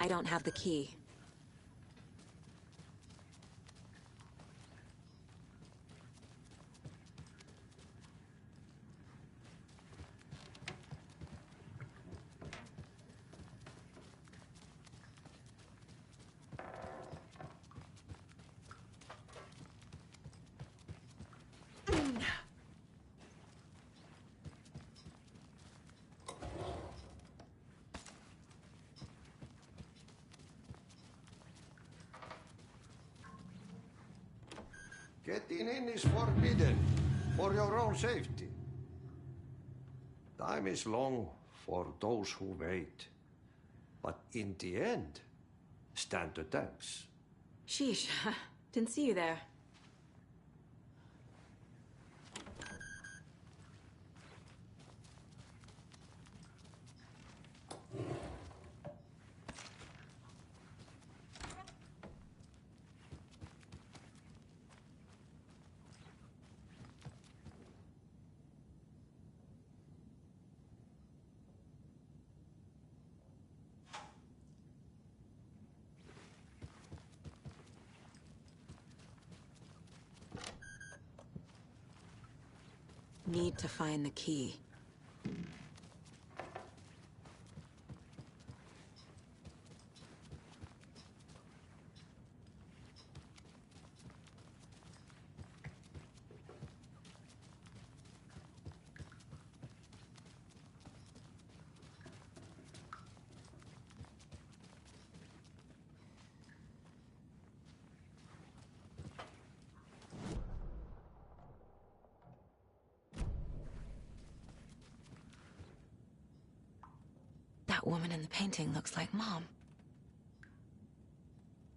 I don't have the key. Getting in is forbidden, for your own safety. Time is long for those who wait. But in the end, stand the thanks. Sheesh, didn't see you there. Need to find the key. That woman in the painting looks like Mom.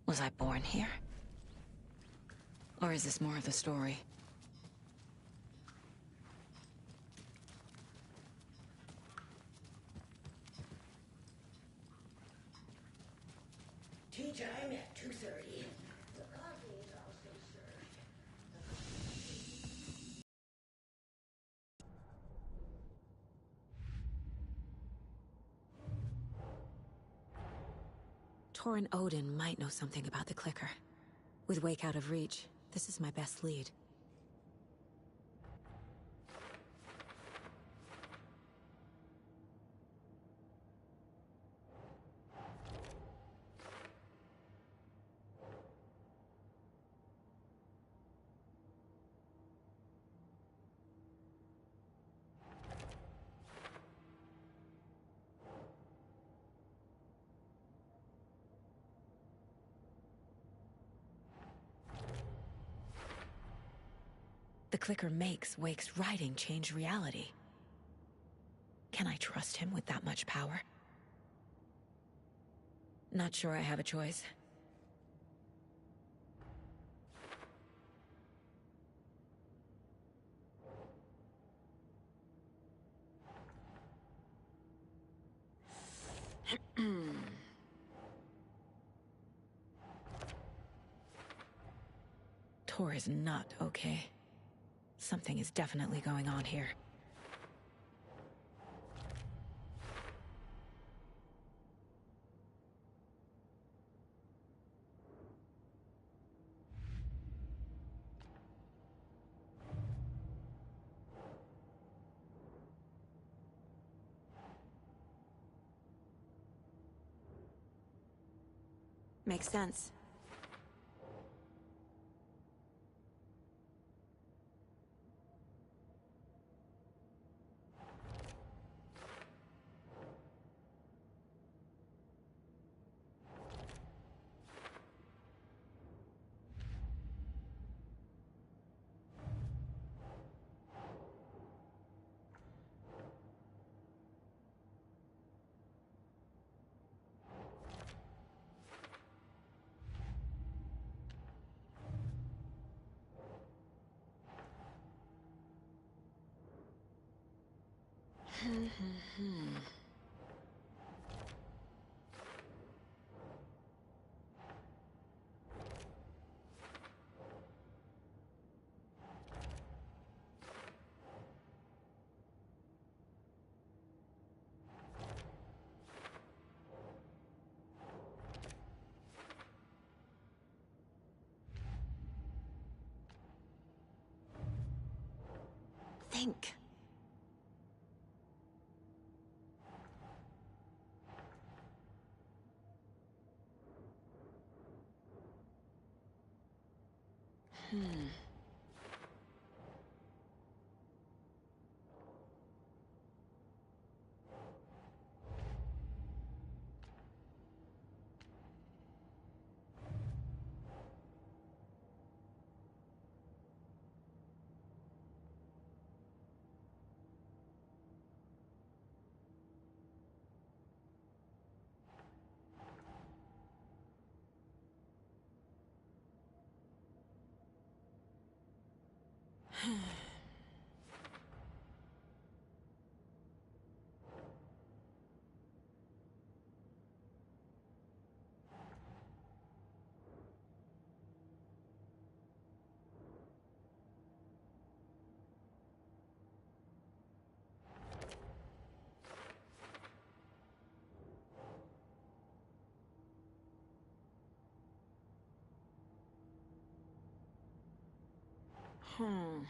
Was I born here? Or is this more of the story? Tea time at 2:30. The coffee is also served. Torin Odin might know something about the clicker. With Wake out of reach, this is my best lead. The clicker makes Wake's writing change reality. Can I trust him with that much power? Not sure I have a choice. Tor is not okay. Something is definitely going on here. Makes sense. think. Hmm.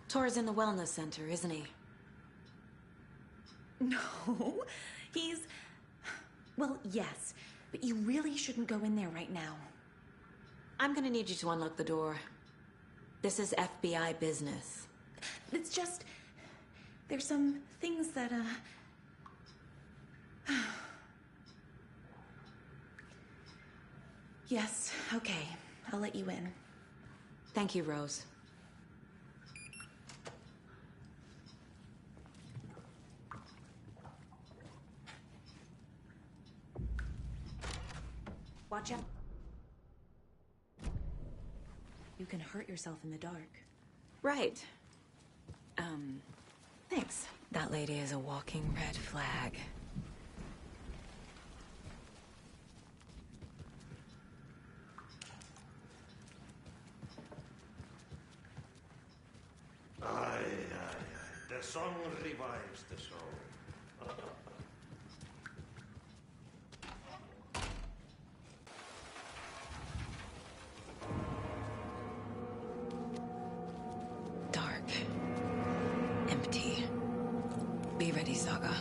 Tor's in the wellness center, isn't he? No, he's... Well, yes, but you really shouldn't go in there right now. I'm gonna need you to unlock the door. This is FBI business. It's just... There's some things that, Yes, okay. I'll let you in. Thank you, Rose. Watch out. You can hurt yourself in the dark. Right. Thanks. That lady is a walking red flag. Aye, aye, aye. The song revives the soul. Dark. Empty. Be ready, Saga.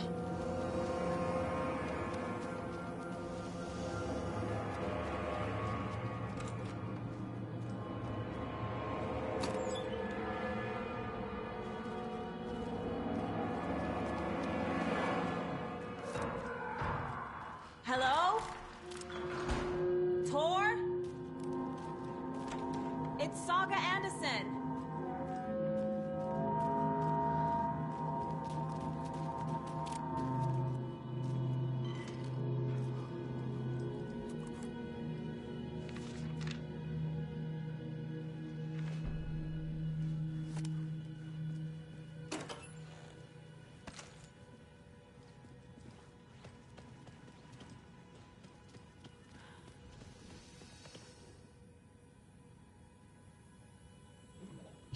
Hello? Tor? It's Saga Anderson.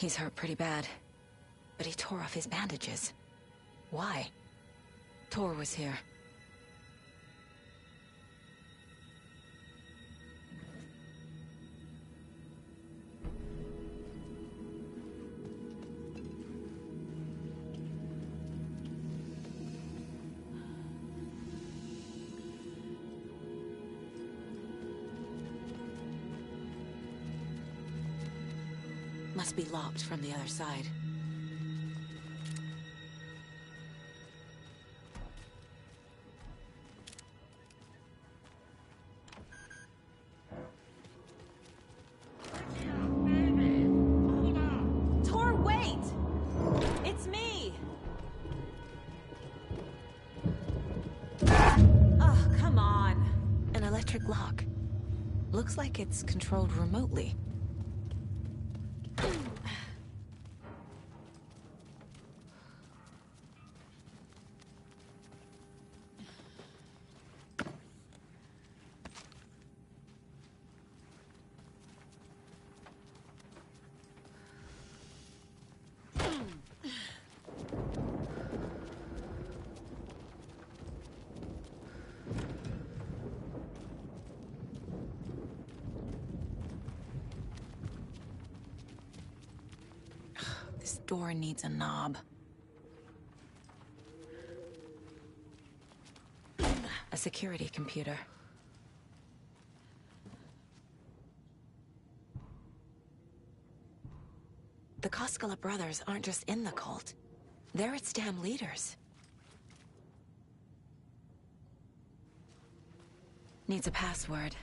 He's hurt pretty bad. But he tore off his bandages. Why? Tor was here. Must be locked from the other side. Tor, wait! It's me! Oh, come on. An electric lock. Looks like it's controlled remotely. This door needs a knob. A security computer. The Koskela brothers aren't just in the cult. They're its damn leaders. Needs a password.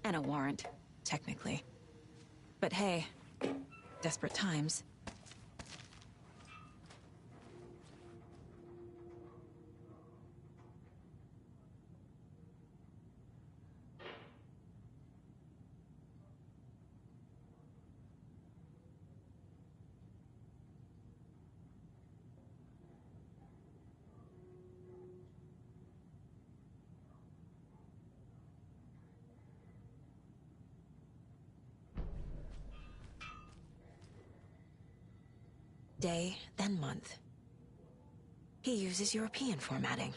And a warrant, technically. But hey, desperate times. Day, then month. He uses European formatting.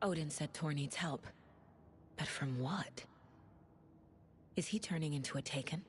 Odin said Tor needs help. But from what? Is he turning into a Taken?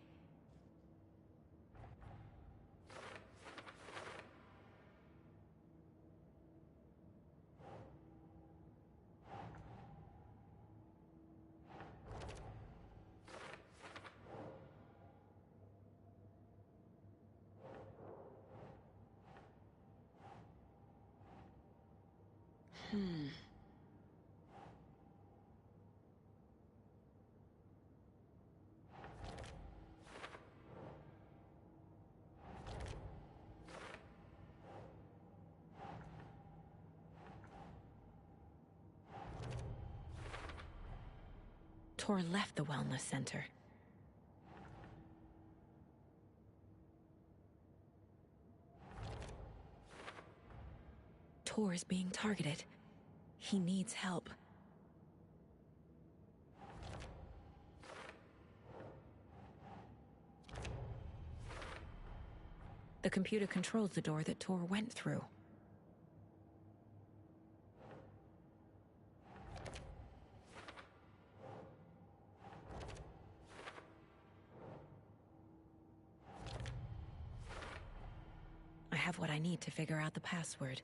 Tor left the wellness center. Tor is being targeted. He needs help. The computer controls the door that Tor went through. I have what I need to figure out the password.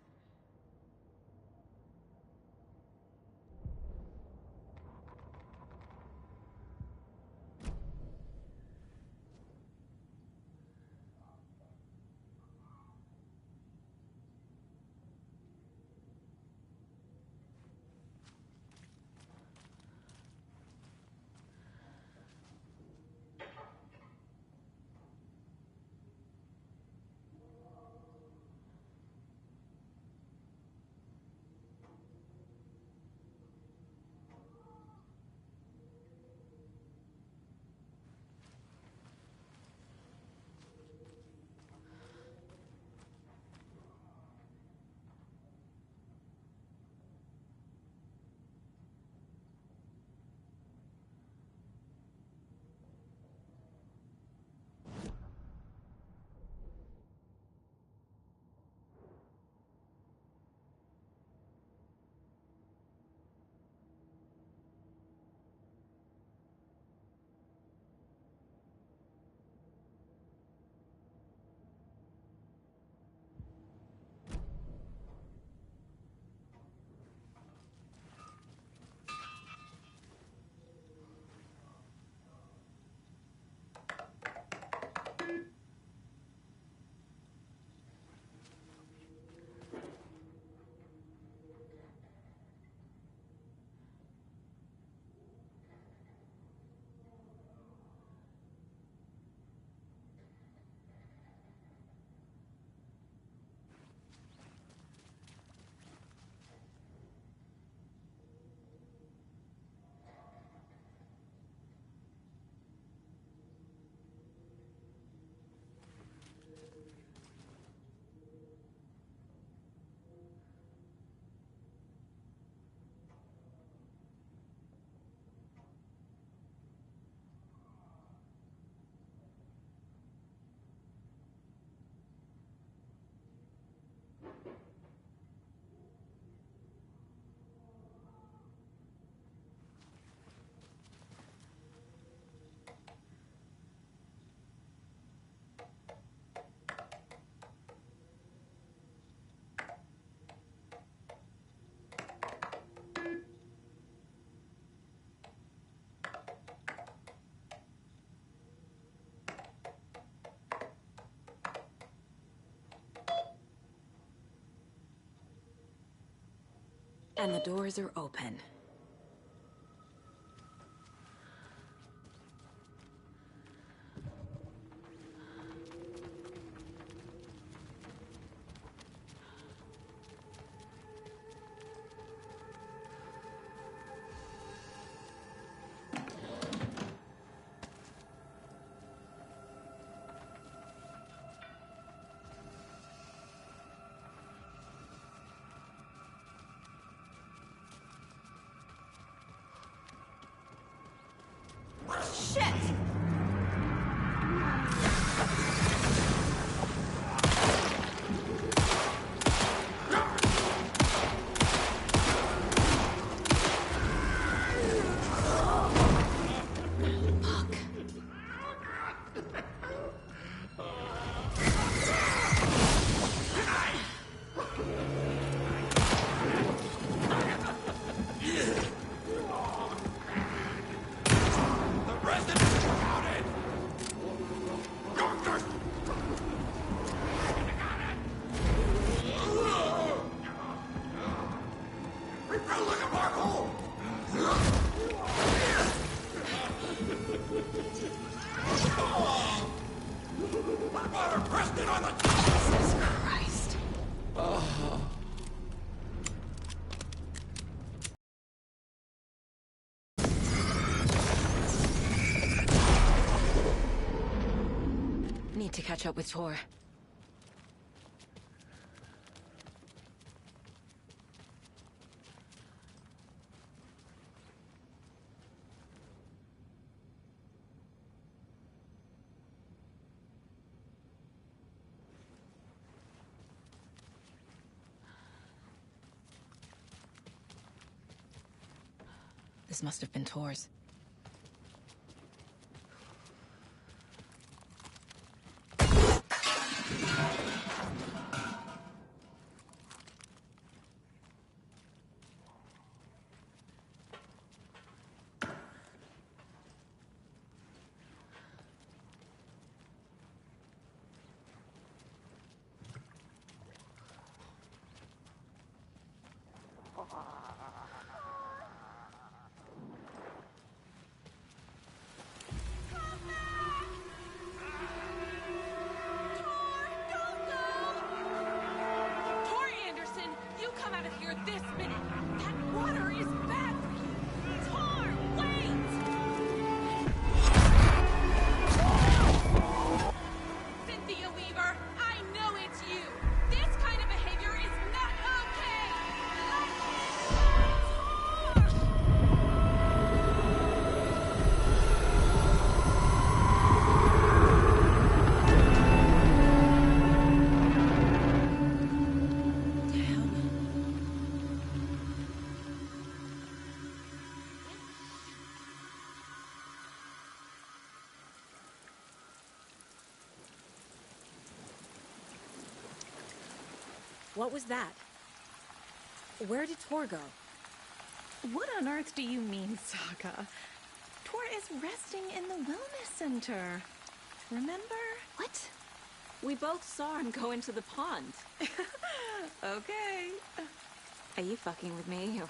And the doors are open. Shit! Jesus Christ. Need to catch up with Tor. This must have been Tor's. This minute! That water is bad for you! Tor, wait! Cynthia Weaver, I know it's you! This kind of behavior is not okay! What was that? Where did Tor go? What on earth do you mean, Saga? Tor is resting in the wellness center. Remember? What? We both saw him go into the pond. Okay. Are you fucking with me,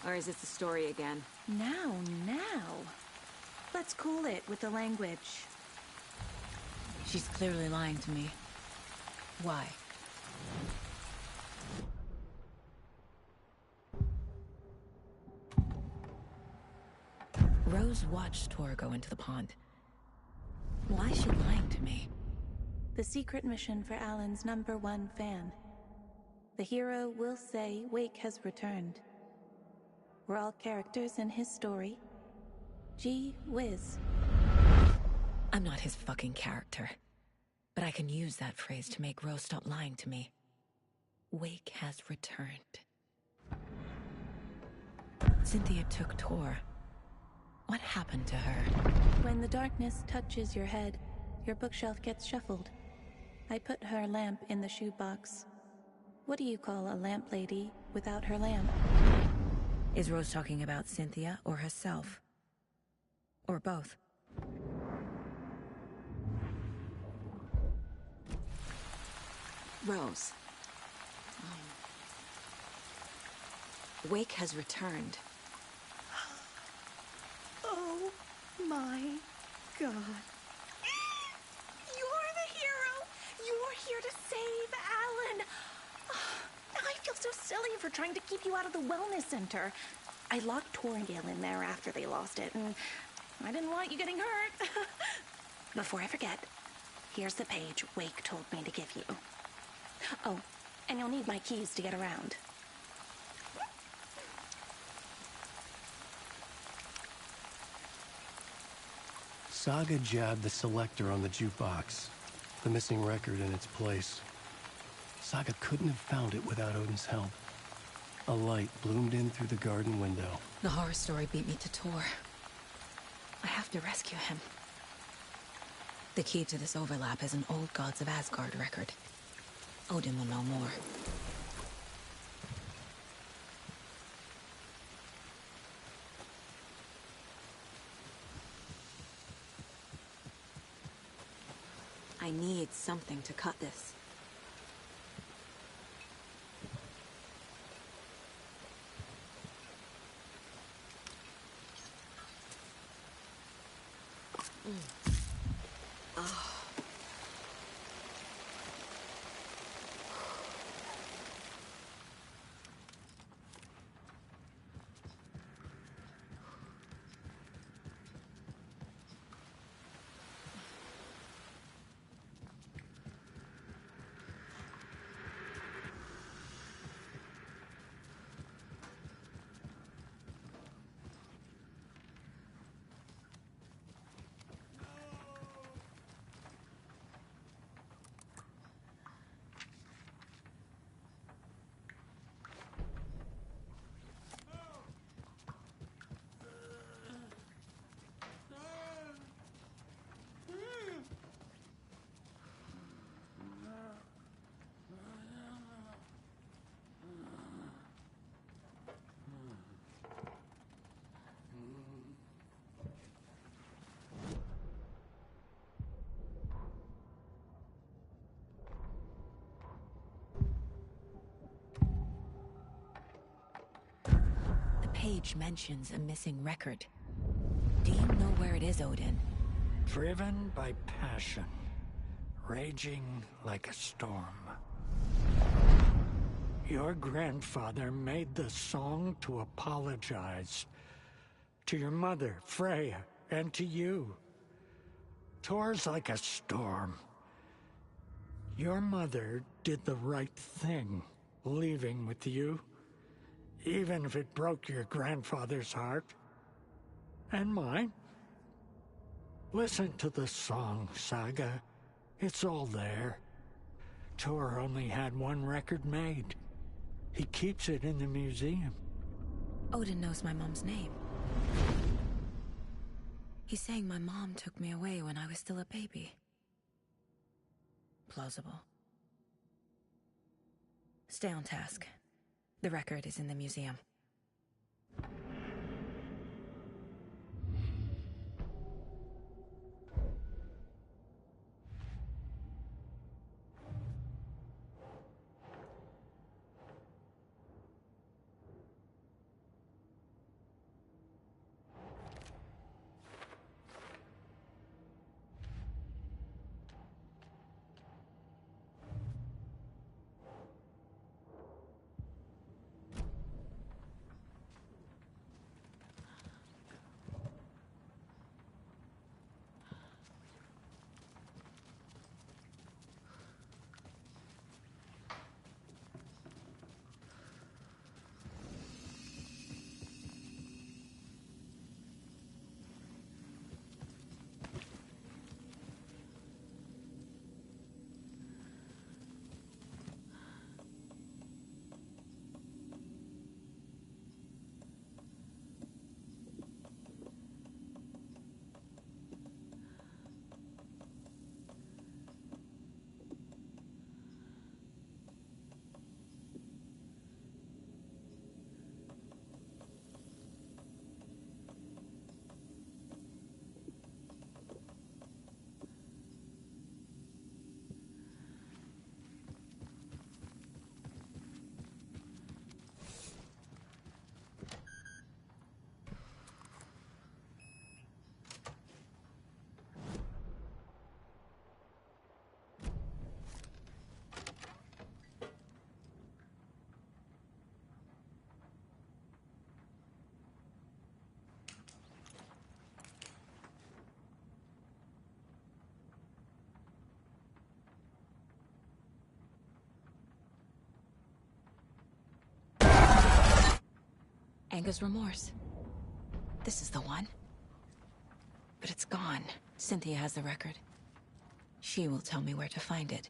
or is this the story again? Now. Let's cool it with the language. She's clearly lying to me. Why? Rose watched Tor go into the pond. Why is she lying to me? The secret mission for Alan's #1 fan. The hero will say Wake has returned. We're all characters in his story. Gee whiz. I'm not his fucking character. But I can use that phrase to make Rose stop lying to me. Wake has returned. Cynthia took Tor. What happened to her? When the darkness touches your head, your bookshelf gets shuffled. I put her lamp in the shoebox. What do you call a lamp lady without her lamp? Is Rose talking about Cynthia or herself? Or both? Rose. Wake has returned. Oh my God. You're the hero! You're here to save Alan! I feel so silly for trying to keep you out of the wellness center. I locked Tor and Gale in there after they lost it, and I didn't want you getting hurt. Before I forget, here's the page Wake told me to give you. Oh, and you'll need my keys to get around. Saga jabbed the selector on the jukebox, the missing record in its place. Saga couldn't have found it without Odin's help. A light bloomed in through the garden window. The horror story beat me to Tor. I have to rescue him. The key to this overlap is an old Gods of Asgard record. Odin will know more. I need something to cut this. Page mentions a missing record. Do you know where it is, Odin? Driven by passion, raging like a storm. Your grandfather made the song to apologize to your mother, Freya, and to you. Tor's like a storm. Your mother did the right thing, leaving with you. Even if it broke your grandfather's heart. And mine. Listen to the song, Saga. It's all there. Tor only had one record made. He keeps it in the museum. Odin knows my mom's name. He's saying my mom took me away when I was still a baby. Plausible. Stay on task. The record is in the museum. Angus Remorse. This is the one. But it's gone. Cynthia has the record. She will tell me where to find it.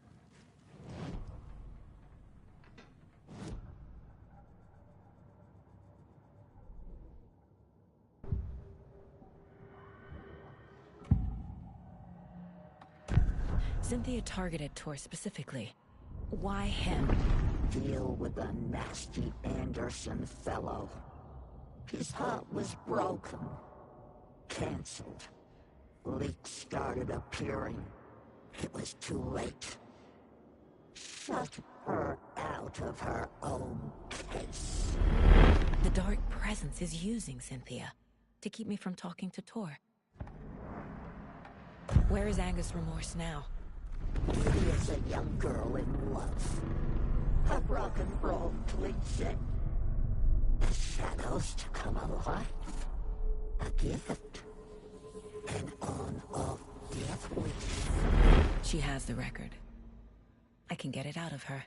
Cynthia targeted Tor specifically. Why him? Deal with the nasty Anderson fellow. His heart was broken. Cancelled. Leaks started appearing. It was too late. Shut her out of her own case. The Dark Presence is using Cynthia to keep me from talking to Tor. Where is Angus Remorse now? He is a young girl in love. A rock and roll cliche. The shadows to come alive. A gift. An on-off death wish. She has the record. I can get it out of her.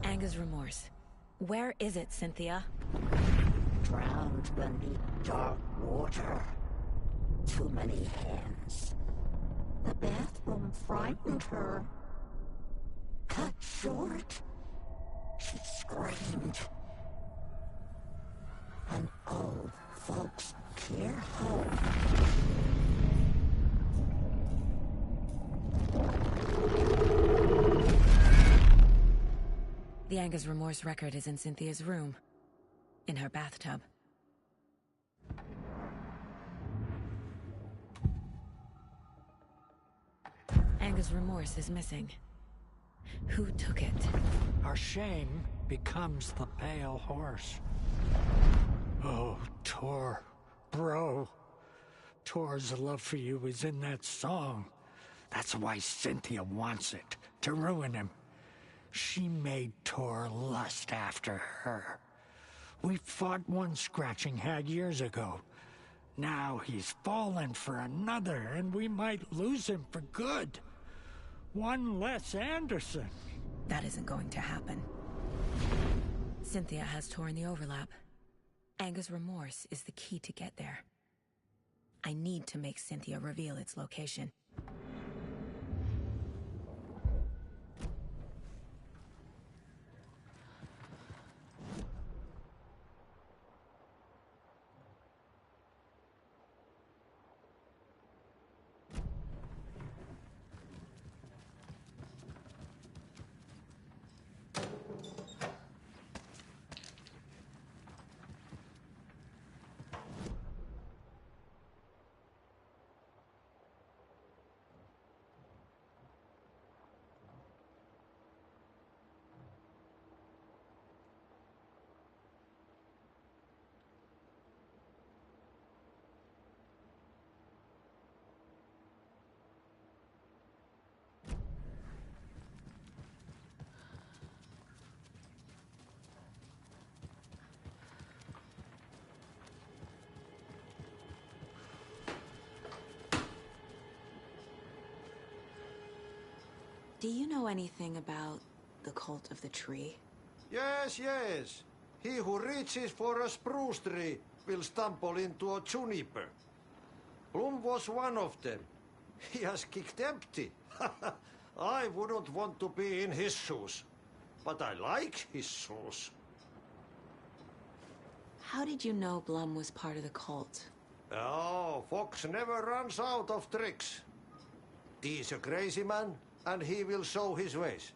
Angus Remorse. Where is it, Cynthia? Drowned beneath dark water. Too many hands. The bathroom frightened her. Cut short. She screamed. An old folks' care home. The Angus Remorse record is in Cynthia's room. In her bathtub. Angus Remorse is missing. Who took it? Our shame becomes the pale horse. Oh, Tor. Bro. Tor's love for you is in that song. That's why Cynthia wants it, to ruin him. She made Tor lust after her. We fought one scratching hag years ago. Now he's fallen for another, and we might lose him for good. One less Anderson. That isn't going to happen. Cynthia has Tor in the overlap. Angus Remorse is the key to get there. I need to make Cynthia reveal its location. Do you know anything about the Cult of the Tree? Yes, yes. He who reaches for a spruce tree will stumble into a juniper. Bloom was one of them. He has kicked empty. I wouldn't want to be in his shoes. But I like his shoes. How did you know Blum was part of the cult? Oh, Fox never runs out of tricks. He's a crazy man, and he will show his ways.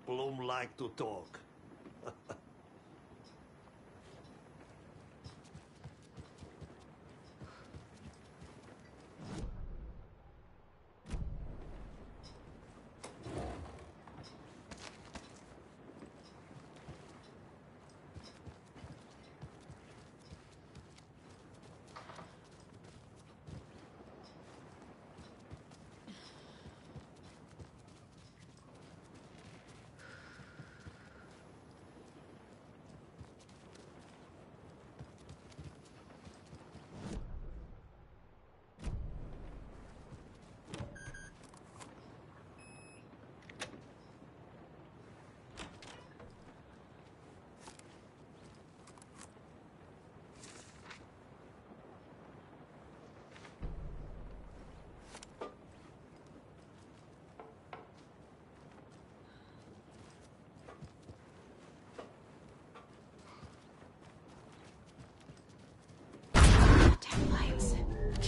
Bloom like to talk.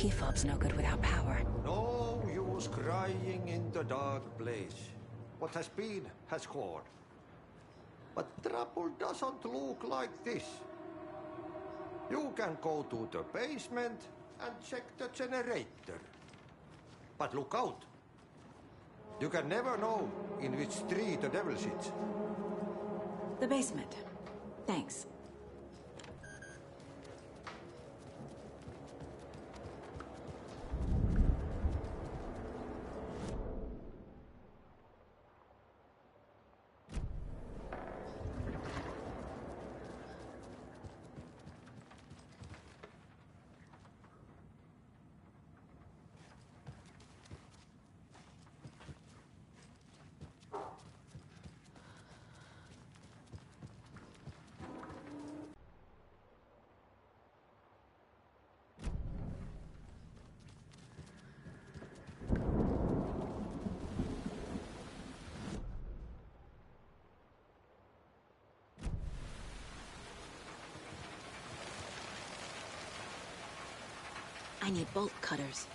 Key fob's no good without power. No use crying in the dark place. What has been has gone. But trouble doesn't look like this. You can go to the basement and check the generator. But look out. You can never know in which tree the devil sits. The basement. Thanks. I need bolt cutters.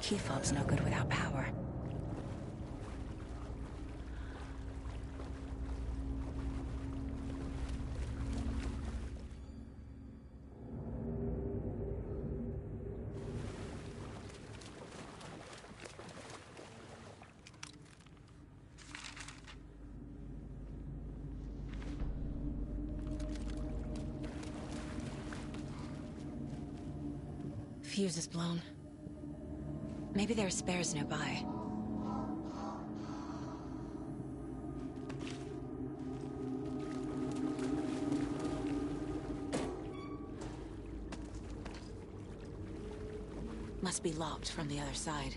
Key fob's no good without power. Fuse is blown. Maybe there are spares nearby. Must be locked from the other side.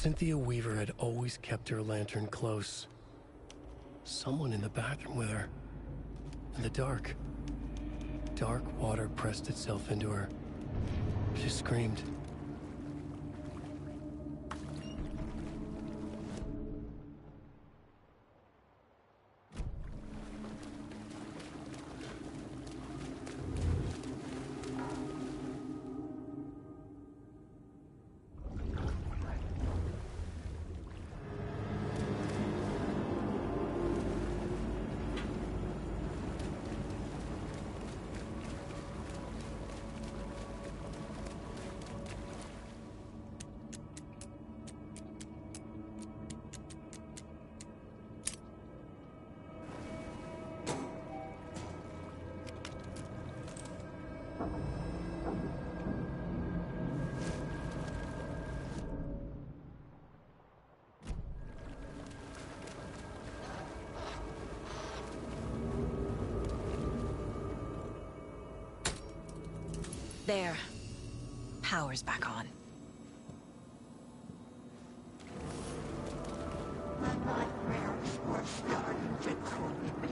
Cynthia Weaver had always kept her lantern close. Someone in the bathroom with her. In the dark. Dark water pressed itself into her. She screamed. There. Power's back on.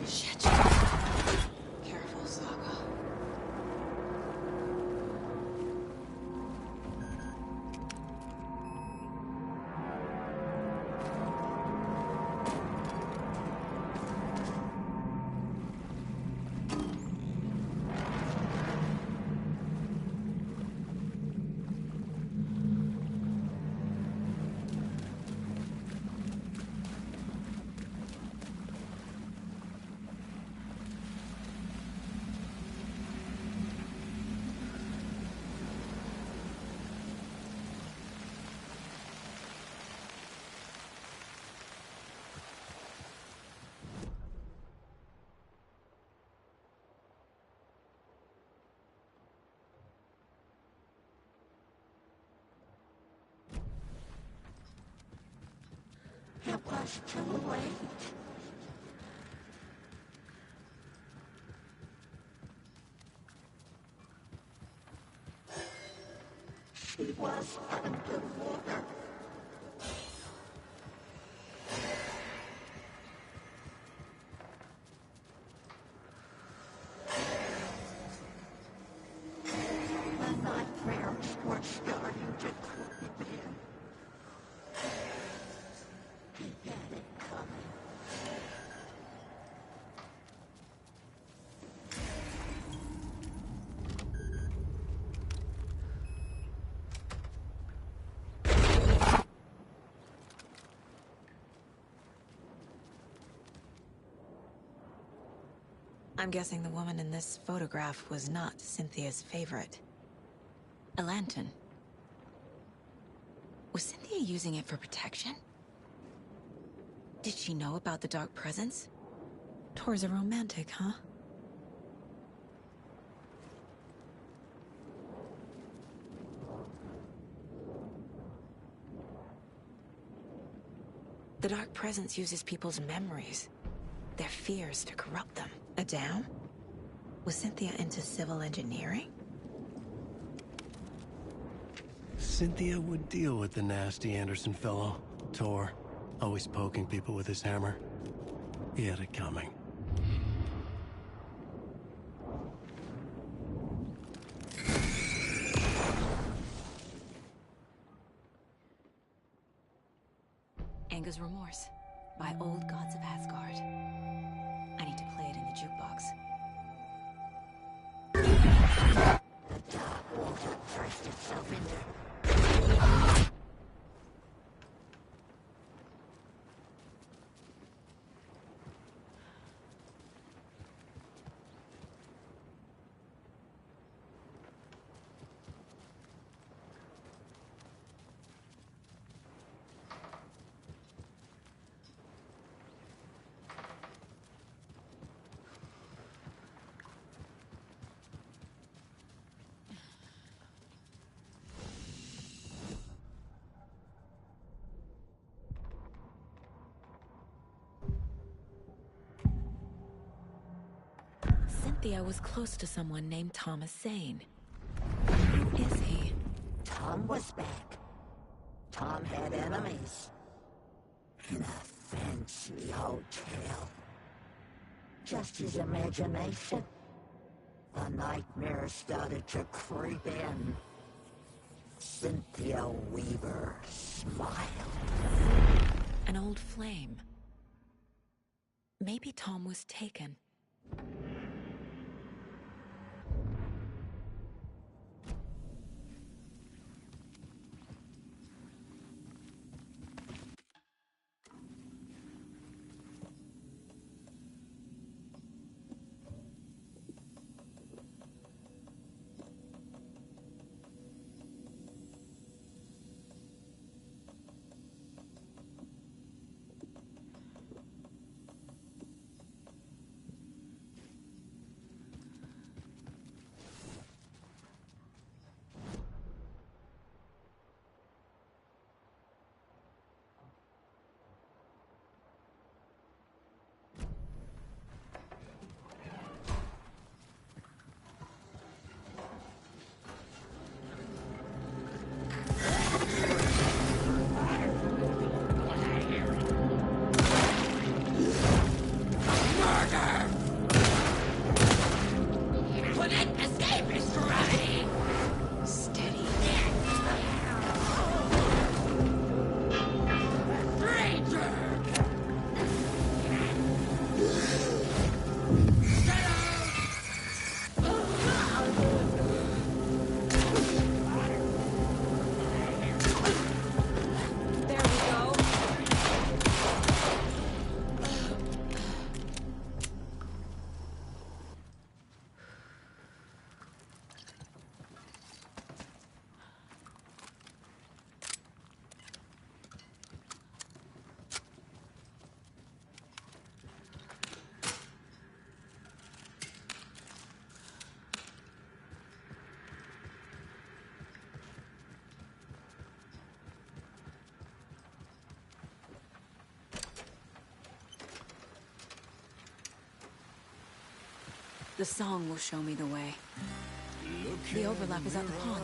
Shit. Careful, Saga. It was too late. She was underwater. The nightmares were starting to creep in. He had it coming. I'm guessing the woman in this photograph was not Cynthia's favorite. A lantern. Was Cynthia using it for protection? Did she know about the dark presence? Tor's a romantic, huh? The dark presence uses people's memories, their fears to corrupt them. A dam? Was Cynthia into civil engineering? Cynthia would deal with the nasty Anderson fellow, Tor, always poking people with his hammer. He had it coming. Anger's Remorse by Old Gods of Asgard. I need to play it in the jukebox. The dark water pressed itself into. Cynthia was close to someone named Thomas Zane. Who is he? Tom was back. Tom had enemies. In a fancy hotel. Just his imagination. The nightmare started to creep in. Cynthia Weaver smiled. An old flame. Maybe Tom was taken. The song will show me the way. The overlap is at the pond.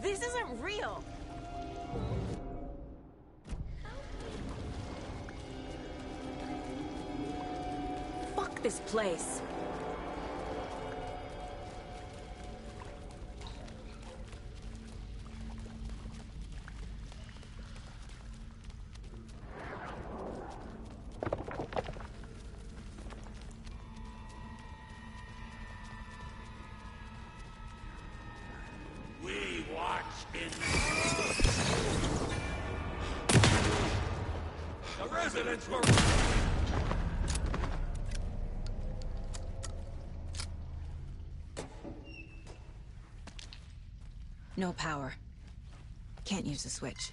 This isn't real! Fuck this place! The residents were... No power. Can't use the switch.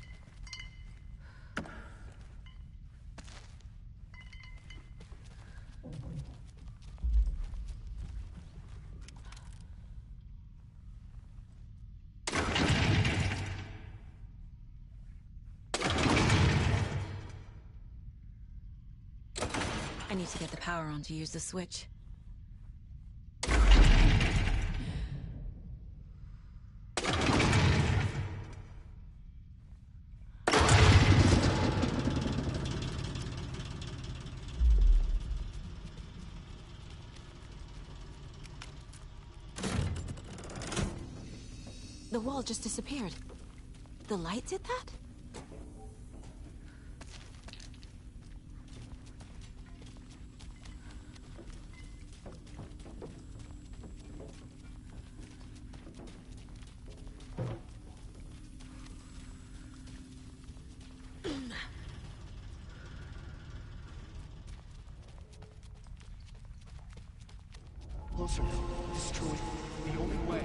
I need to get the power on to use the switch. The wall just disappeared. The light did that? Closer. Destroy. The only way.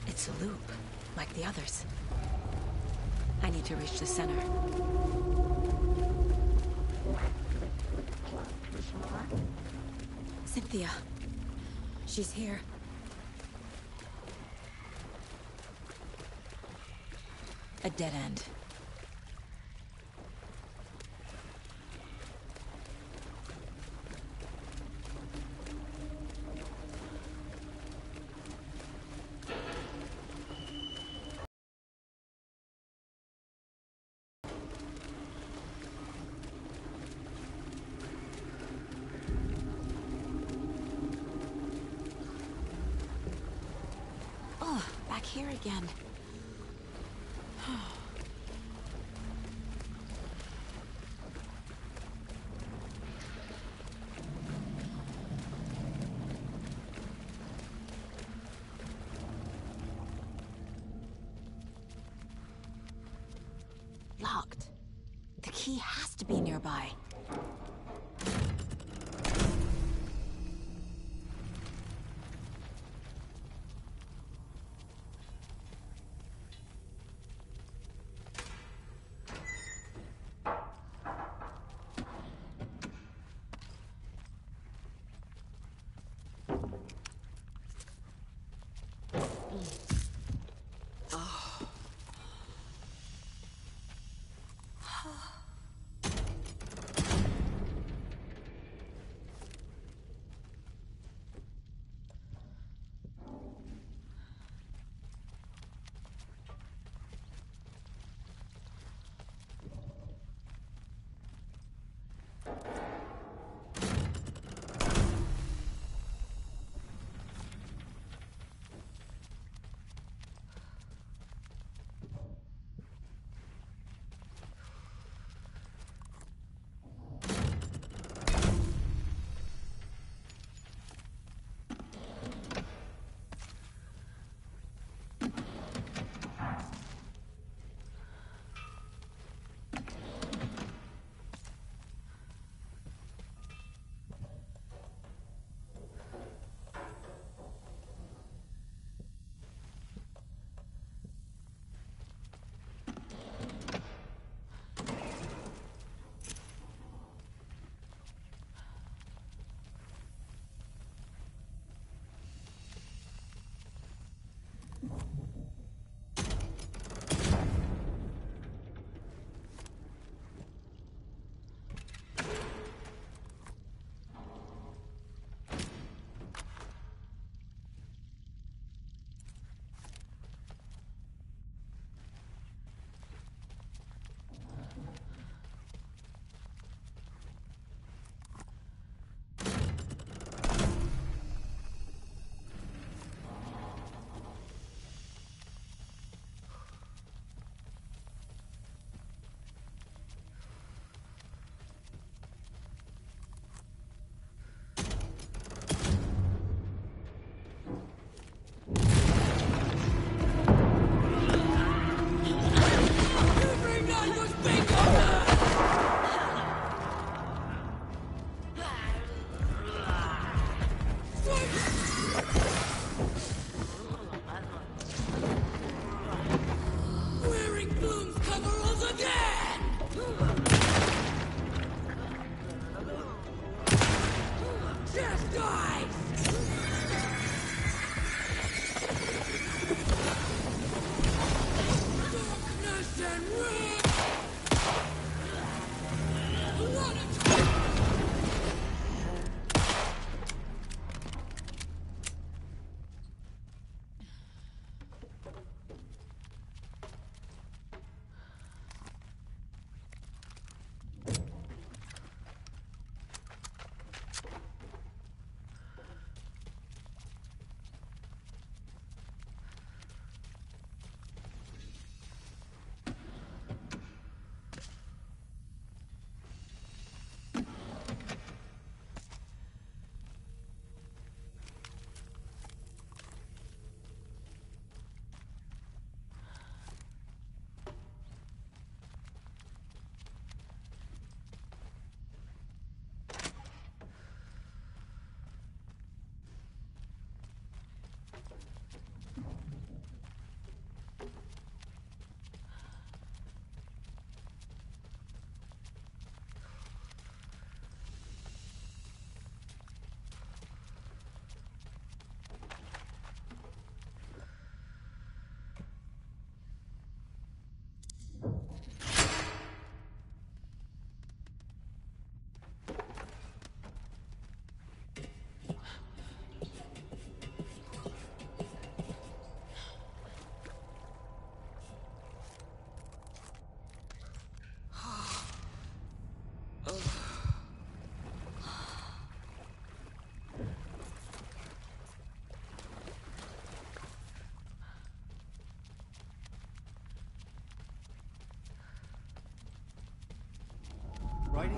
It's a loop, like the others. I need to reach the center. Cynthia. She's here. A dead end. Oh, back here again. Locked. The key has to be nearby.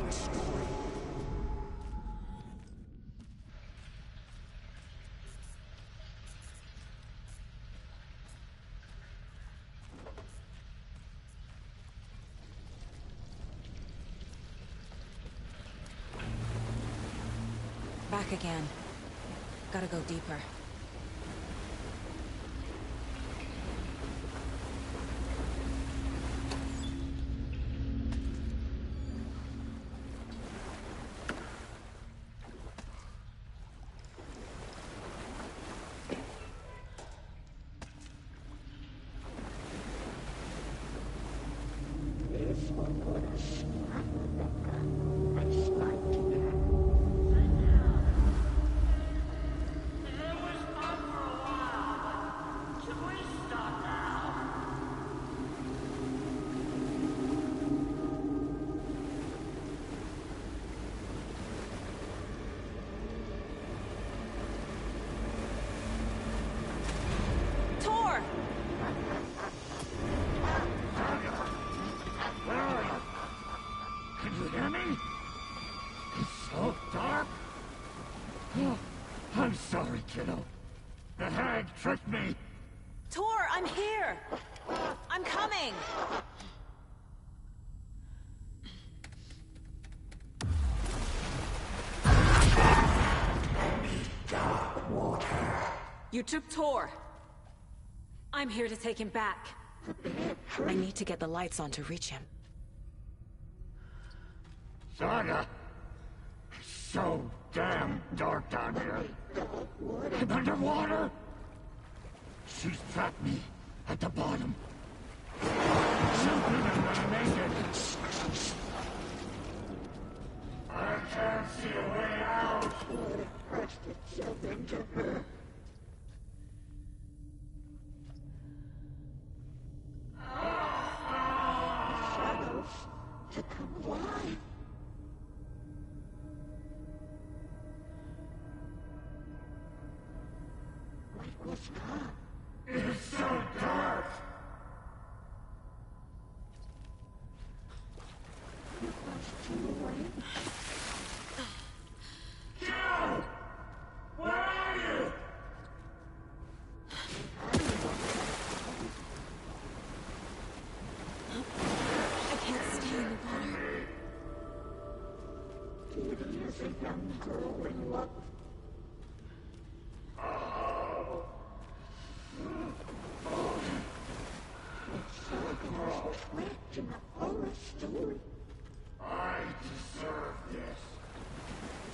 my story. Back again. Gotta go deeper. I'm sorry, kiddo. The hag tricked me. Tor, I'm here! I'm coming! Dark water. You took Tor. I'm here to take him back. I need to get the lights on to reach him. Saga! It's so damn dark down here. I'm underwater! She's trapped me at the bottom. She'll be there when I make it. I can't see a way out. Pressed itself into her. Shadows to come alive. What was gone? It's so dark. It was too late. Joe! Where are you? I can't stay in the water. Kitty is a young girl in love. Trapped in a horror story. I deserve this.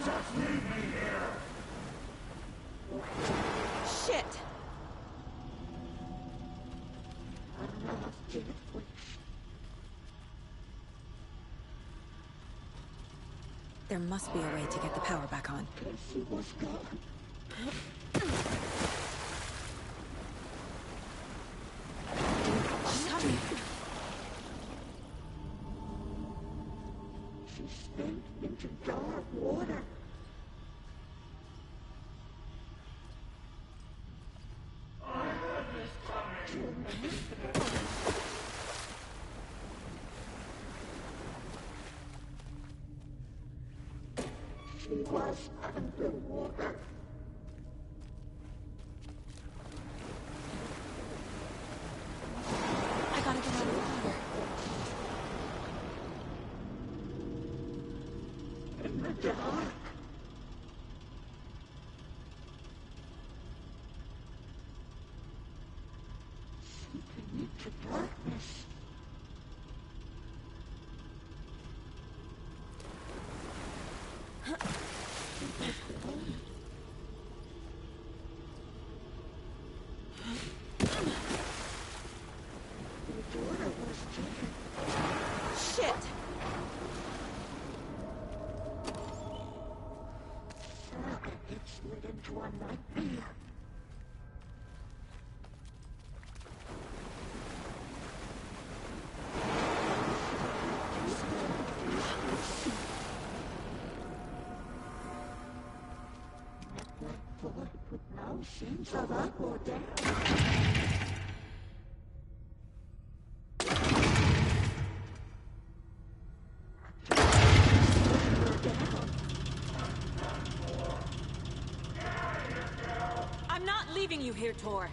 Just leave me here. Shit! Another dead witch. There must be a way to get the power back on. Casey was gone. She's coming. She spilled into dark water. I heard this coming. She was underwater. I gotta get out of the water. In the dark. Sinking into darkness. The daughter was taken. Shit! Saga gets slid into a nightmare. That boy with no sense of up or down. here, Tor.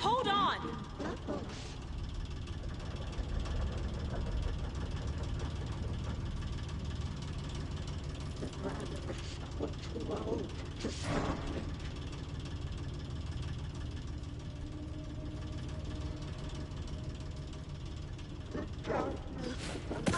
Hold on! The brothers were too old to stop me. The darkness of the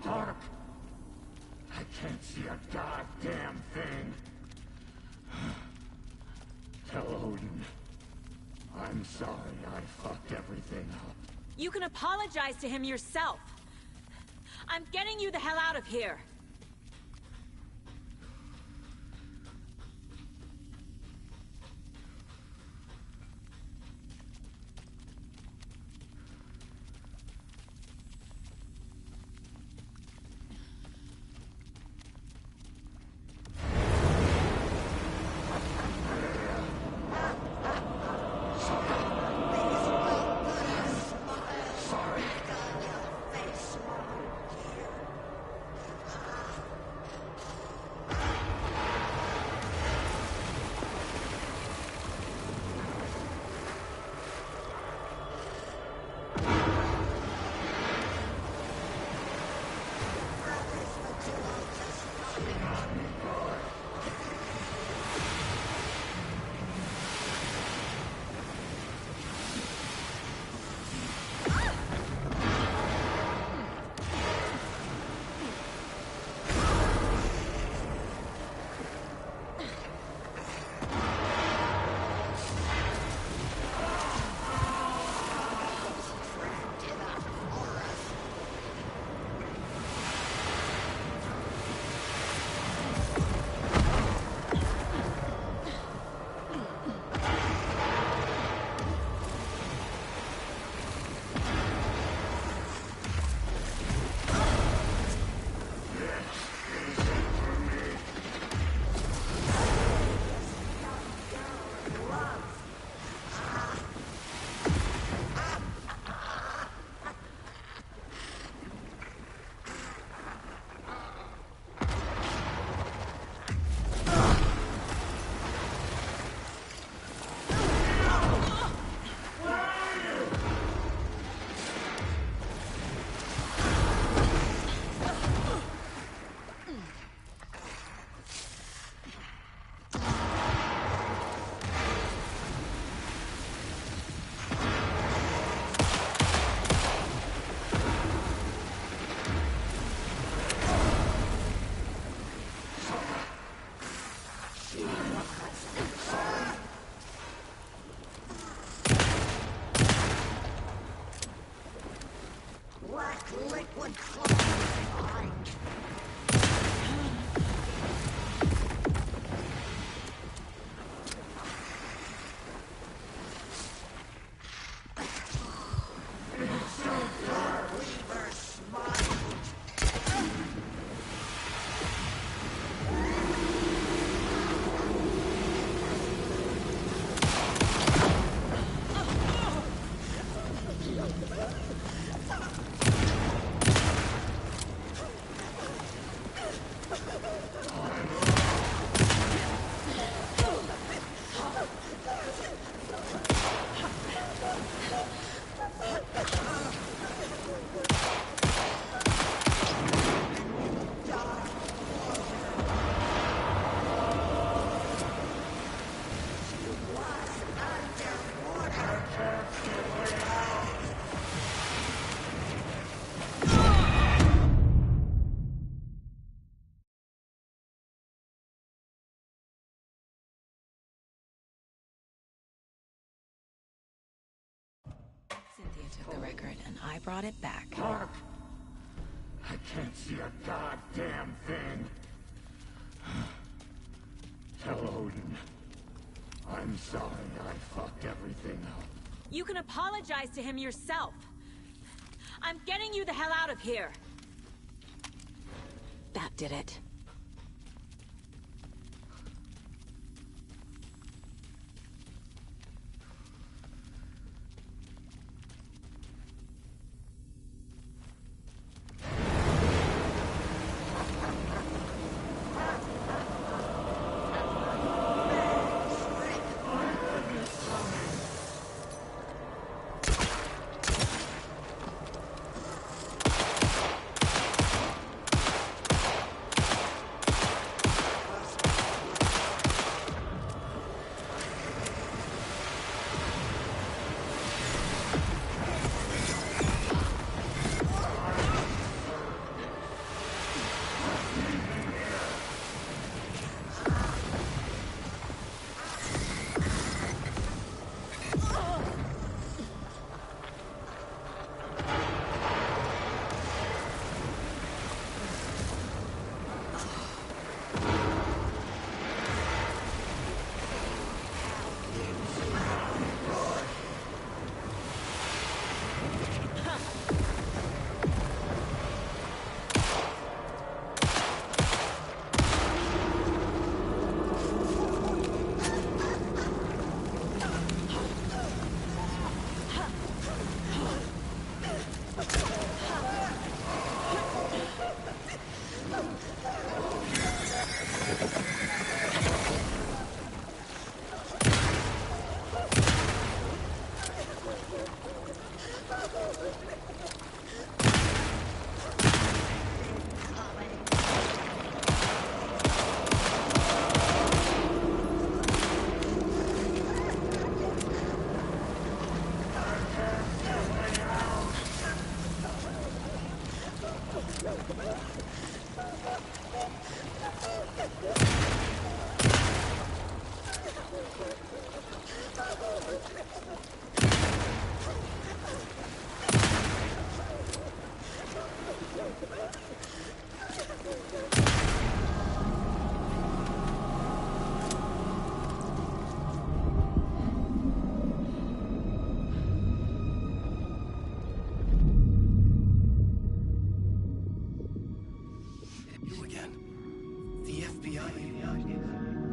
Hark! I can't see a goddamn thing. Tell Odin. I'm sorry I fucked everything up. You can apologize to him yourself. I'm getting you the hell out of here. Cynthia took the record, and I brought it back. Hark! I can't see a goddamn thing. Tell Odin. I'm sorry I fucked everything up. You can apologize to him yourself. I'm getting you the hell out of here. That did it.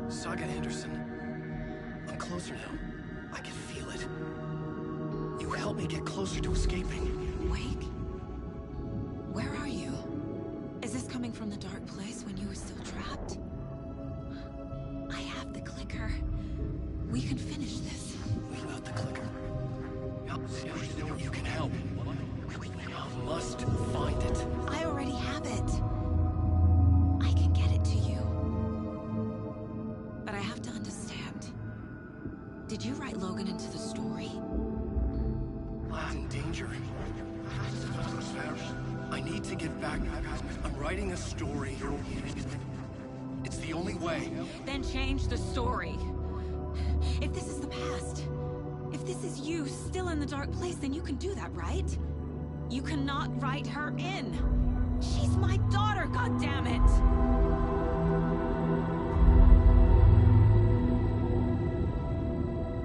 Saga Anderson. I'm closer now. I can feel it. You helped me get closer to escaping. Wake? Where are you? Is this coming from the dark place when you were still trapped? I have the clicker. We can finish this. Without the clicker? You can help. I must find it. I already have it. I can get it to you. But I have to understand. Did you write Logan into the story? I'm in danger. I need to get back. I'm writing a story. It's the only way. Then change the story. If this is the past, if this is you still in the dark place, then you can do that, right? You cannot write her in. She's my daughter, goddammit!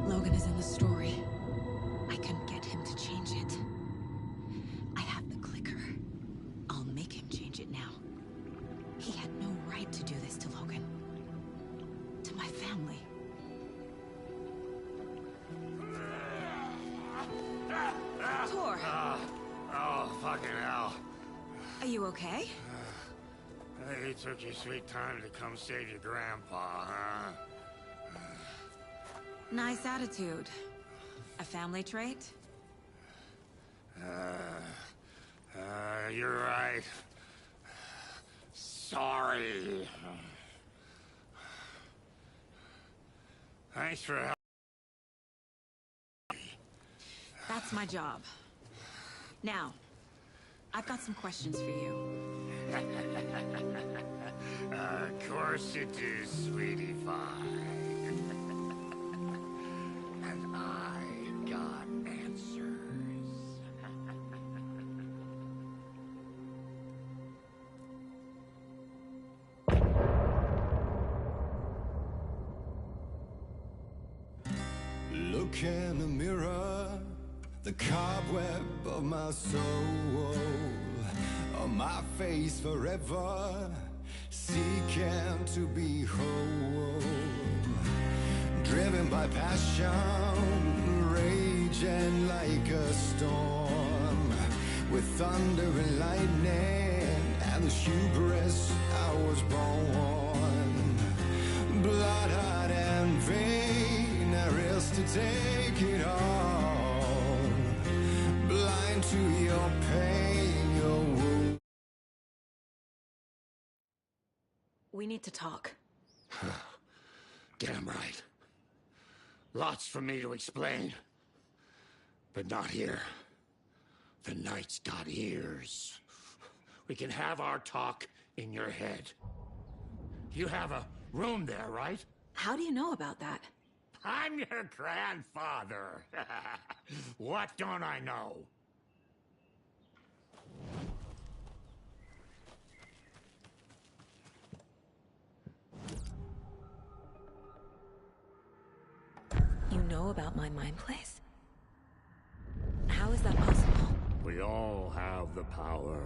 Logan is in the story. I can get him to change it. I have the clicker. I'll make him change it now. He had no right to do this to Logan. To my family. Tor, Oh, fucking hell. are you okay? You took your sweet time to come save your grandpa, huh? Nice attitude. A family trait? You're right. Sorry. Thanks for helping. That's my job. Now, I've got some questions for you. Of course you do, sweetie pie. And I got answers. in a mirror, the cobweb of my soul, on my face forever, seeking to be whole. Driven by passion, raging like a storm, with thunder and lightning and the hubris I was born. Blood-hot and vain, I risk to take it all. Blind to your pain, your wound. We need to talk. Damn right. Lots for me to explain. But not here. The night's got ears. We can have our talk in your head. You have a room there, right? How do you know about that? I'm your grandfather. What don't I know? You know about my mind place? How is that possible? We all have the power.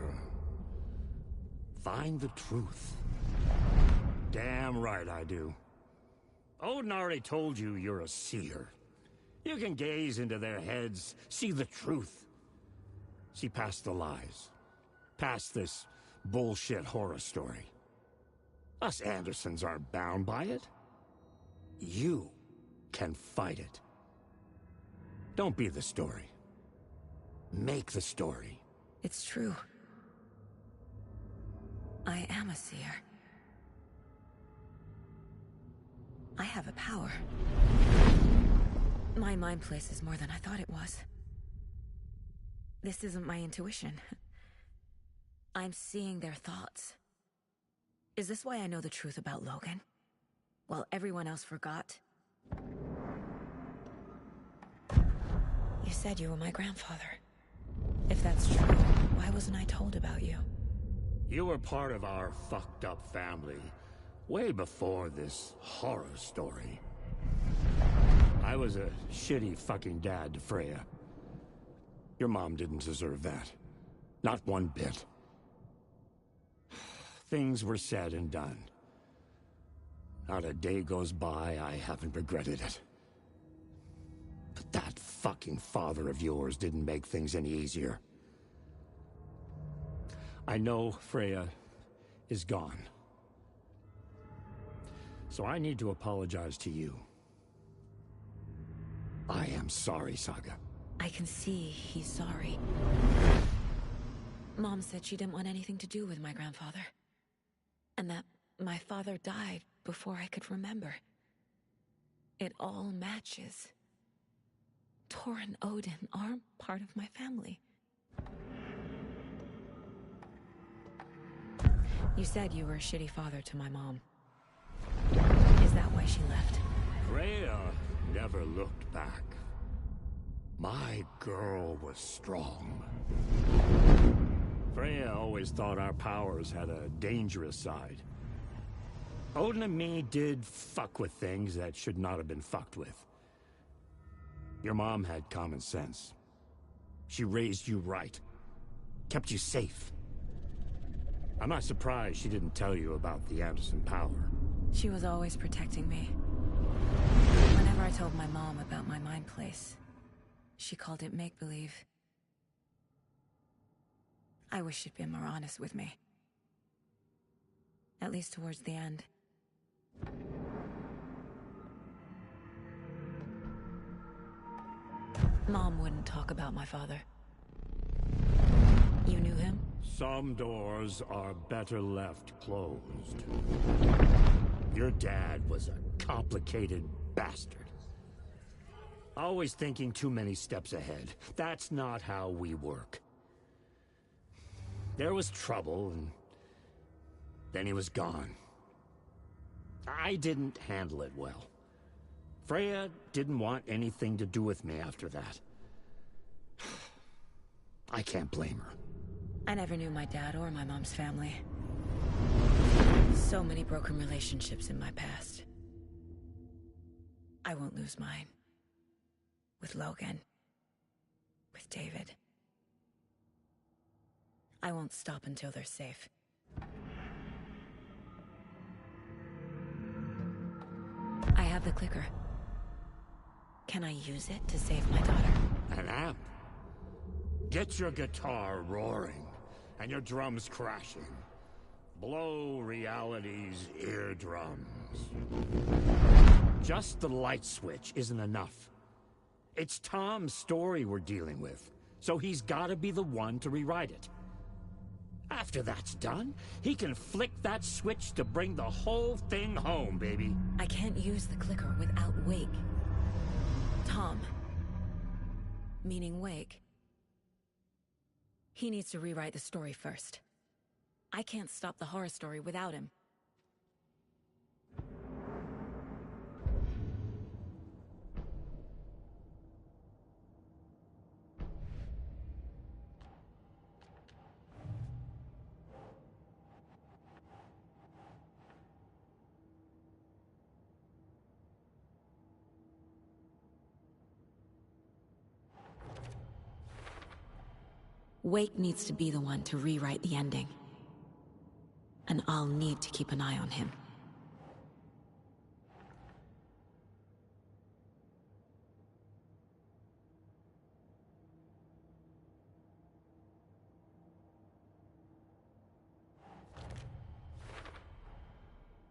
Find the truth. Damn right I do. Odin already told you you're a seer. You can gaze into their heads, see the truth. See past the lies. Past this bullshit horror story. Us Andersons aren't bound by it. You can fight it. Don't be the story. Make the story. It's true. I am a seer. I have a power. My mind place is more than I thought it was. This isn't my intuition. I'm seeing their thoughts. Is this why I know the truth about Logan? While everyone else forgot? You said you were my grandfather. If that's true, why wasn't I told about you? You were part of our fucked up family, way before this horror story. I was a shitty fucking dad to Freya. Your mom didn't deserve that. Not one bit. Things were said and done. Not a day goes by I haven't regretted it. But that fucking father of yours didn't make things any easier. I know Freya is gone. So I need to apologize to you. I am sorry, Saga. I can see he's sorry. Mom said she didn't want anything to do with my grandfather. And that my father died before I could remember. It all matches. Tor and Odin are part of my family. You said you were a shitty father to my mom. Is that why she left? Freya never looked back. My girl was strong. Freya always thought our powers had a dangerous side. Odin and me did fuck with things that should not have been fucked with. Your mom had common sense. She raised you right. Kept you safe. I'm not surprised she didn't tell you about the Anderson power. She was always protecting me. Whenever I told my mom about my mind place, she called it make-believe. I wish she'd been more honest with me. At least towards the end. Mom wouldn't talk about my father. You knew him? Some doors are better left closed. Your dad was a complicated bastard. Always thinking too many steps ahead. That's not how we work. There was trouble, and then he was gone. I didn't handle it well. Freya didn't want anything to do with me after that. I can't blame her. I never knew my dad or my mom's family. So many broken relationships in my past. I won't lose mine. With Logan. With David. I won't stop until they're safe. I have the clicker. Can I use it to save my daughter? An amp? Get your guitar roaring, and your drums crashing. Blow reality's eardrums. Just the light switch isn't enough. It's Tom's story we're dealing with, so he's gotta be the one to rewrite it. After that's done, he can flick that switch to bring the whole thing home, baby. I can't use the clicker without Wake. Tom. Meaning Wake. He needs to rewrite the story first. I can't stop the horror story without him. Wake needs to be the one to rewrite the ending. And I'll need to keep an eye on him.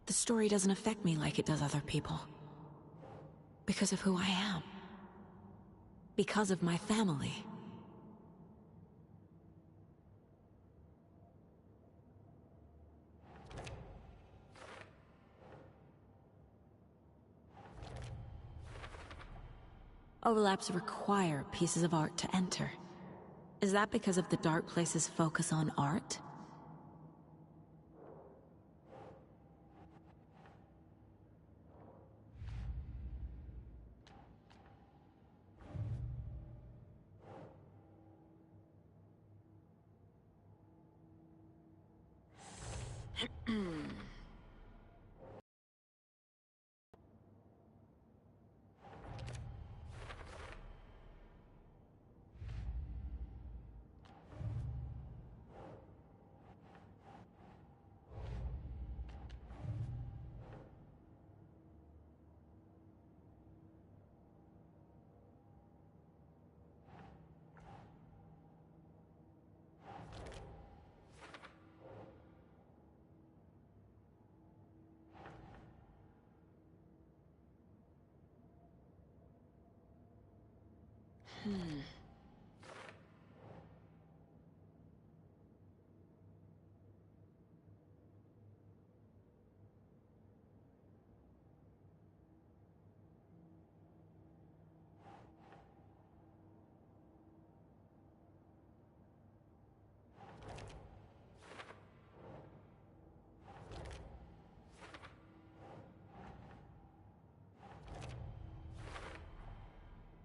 The story doesn't affect me like it does other people. Because of who I am. Because of my family. Overlaps require pieces of art to enter. Is that because of the Dark Place's focus on art?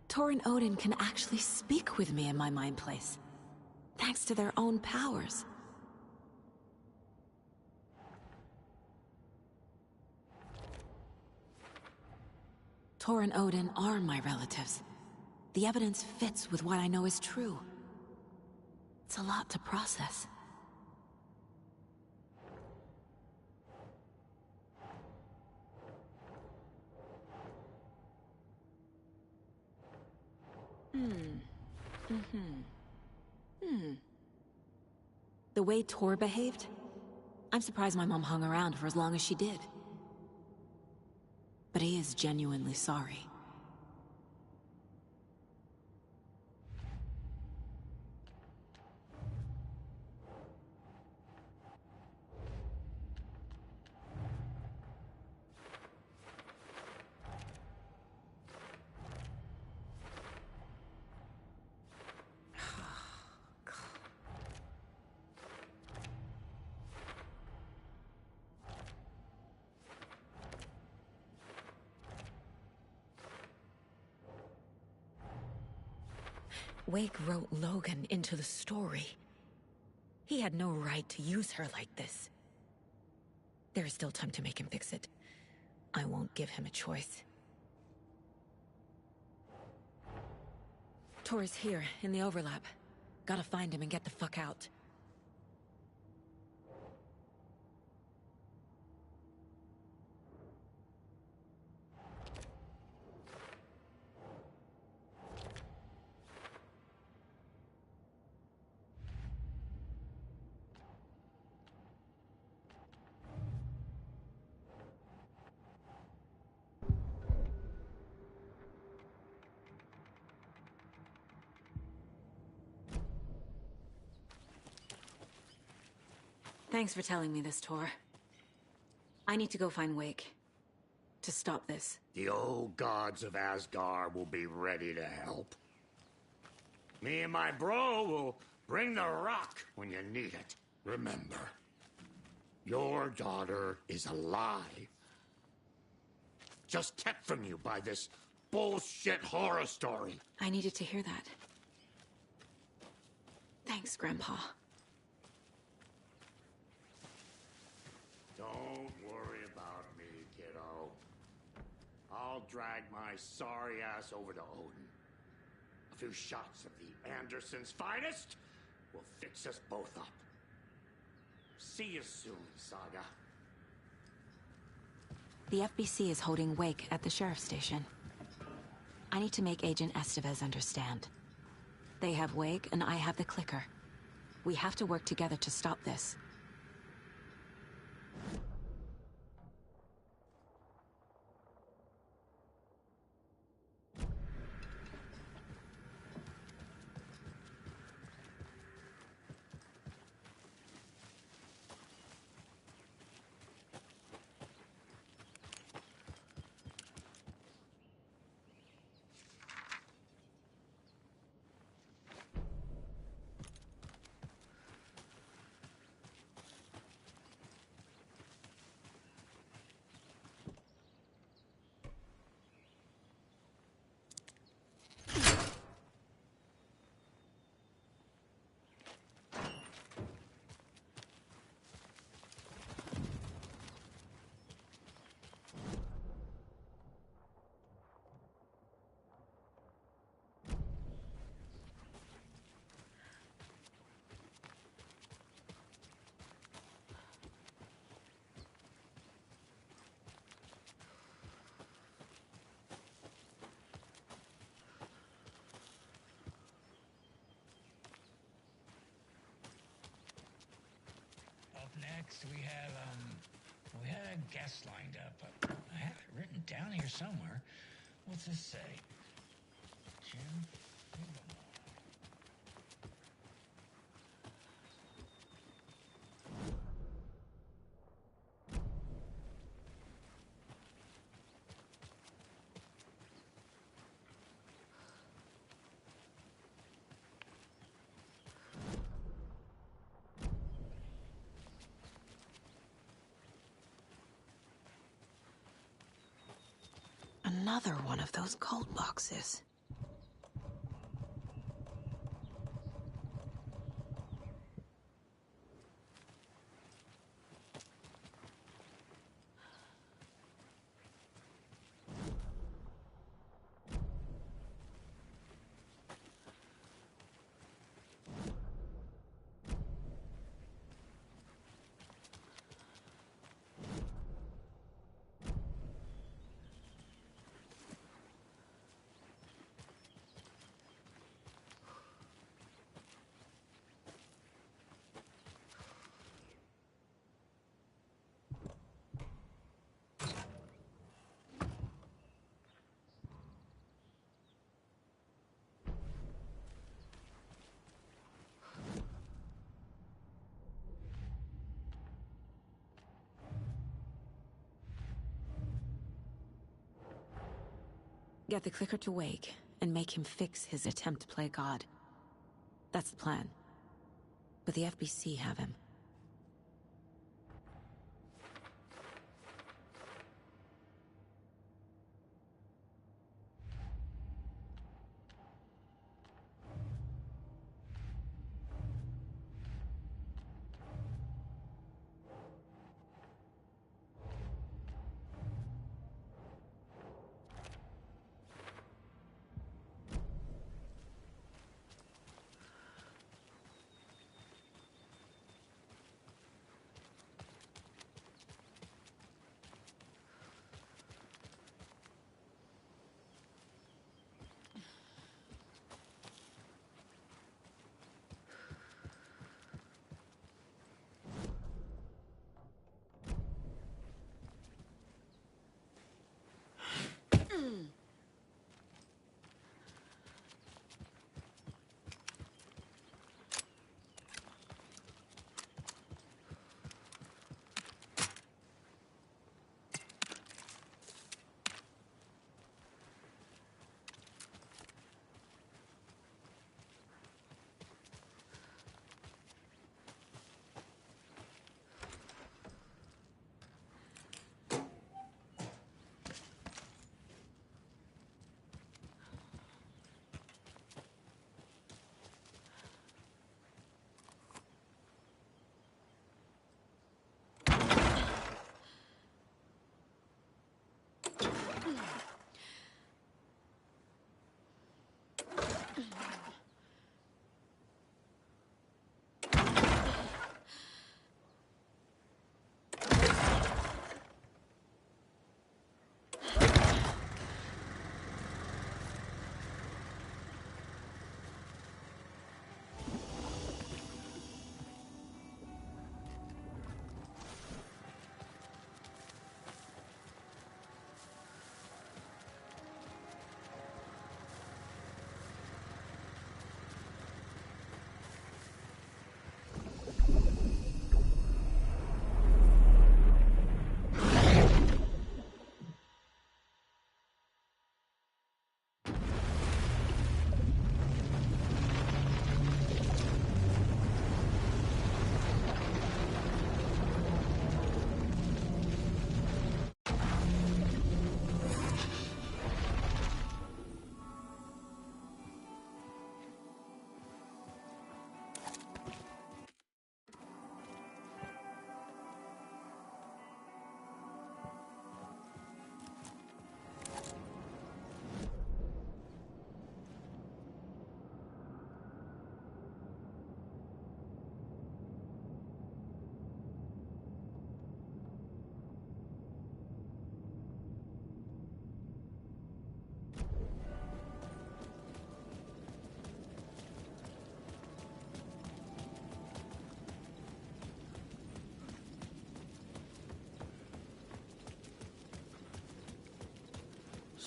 Tor and Odin can actually speak with me in my mind place, thanks to their own powers. Tor and Odin are my relatives. The evidence fits with what I know is true. It's a lot to process. The way Tor behaved? I'm surprised my mom hung around for as long as she did. But he is genuinely sorry. Wake wrote Logan into the story. He had no right to use her like this. There is still time to make him fix it. I won't give him a choice. Tor's here, in the overlap. Gotta find him and get the fuck out. Thanks for telling me this, Tor. I need to go find Wake. To stop this. The old gods of Asgard will be ready to help. Me and my bro will bring the rock when you need it. Remember, your daughter is alive. Just kept from you by this bullshit horror story. I needed to hear that. Thanks, Grandpa. Don't worry about me, kiddo. I'll drag my sorry ass over to Odin. A few shots of the Andersons' finest will fix us both up. See you soon, Saga. The FBC is holding Wake at the sheriff's station. I need to make Agent Estevez understand. They have Wake and I have the clicker. We have to work together to stop this. Next, we had a guest lined up. I have it written down here somewhere. What's this say? Jim Figmore. Another one of those cult boxes. Get the clicker to Wake, and make him fix his attempt to play God. That's the plan. But the FBC have him.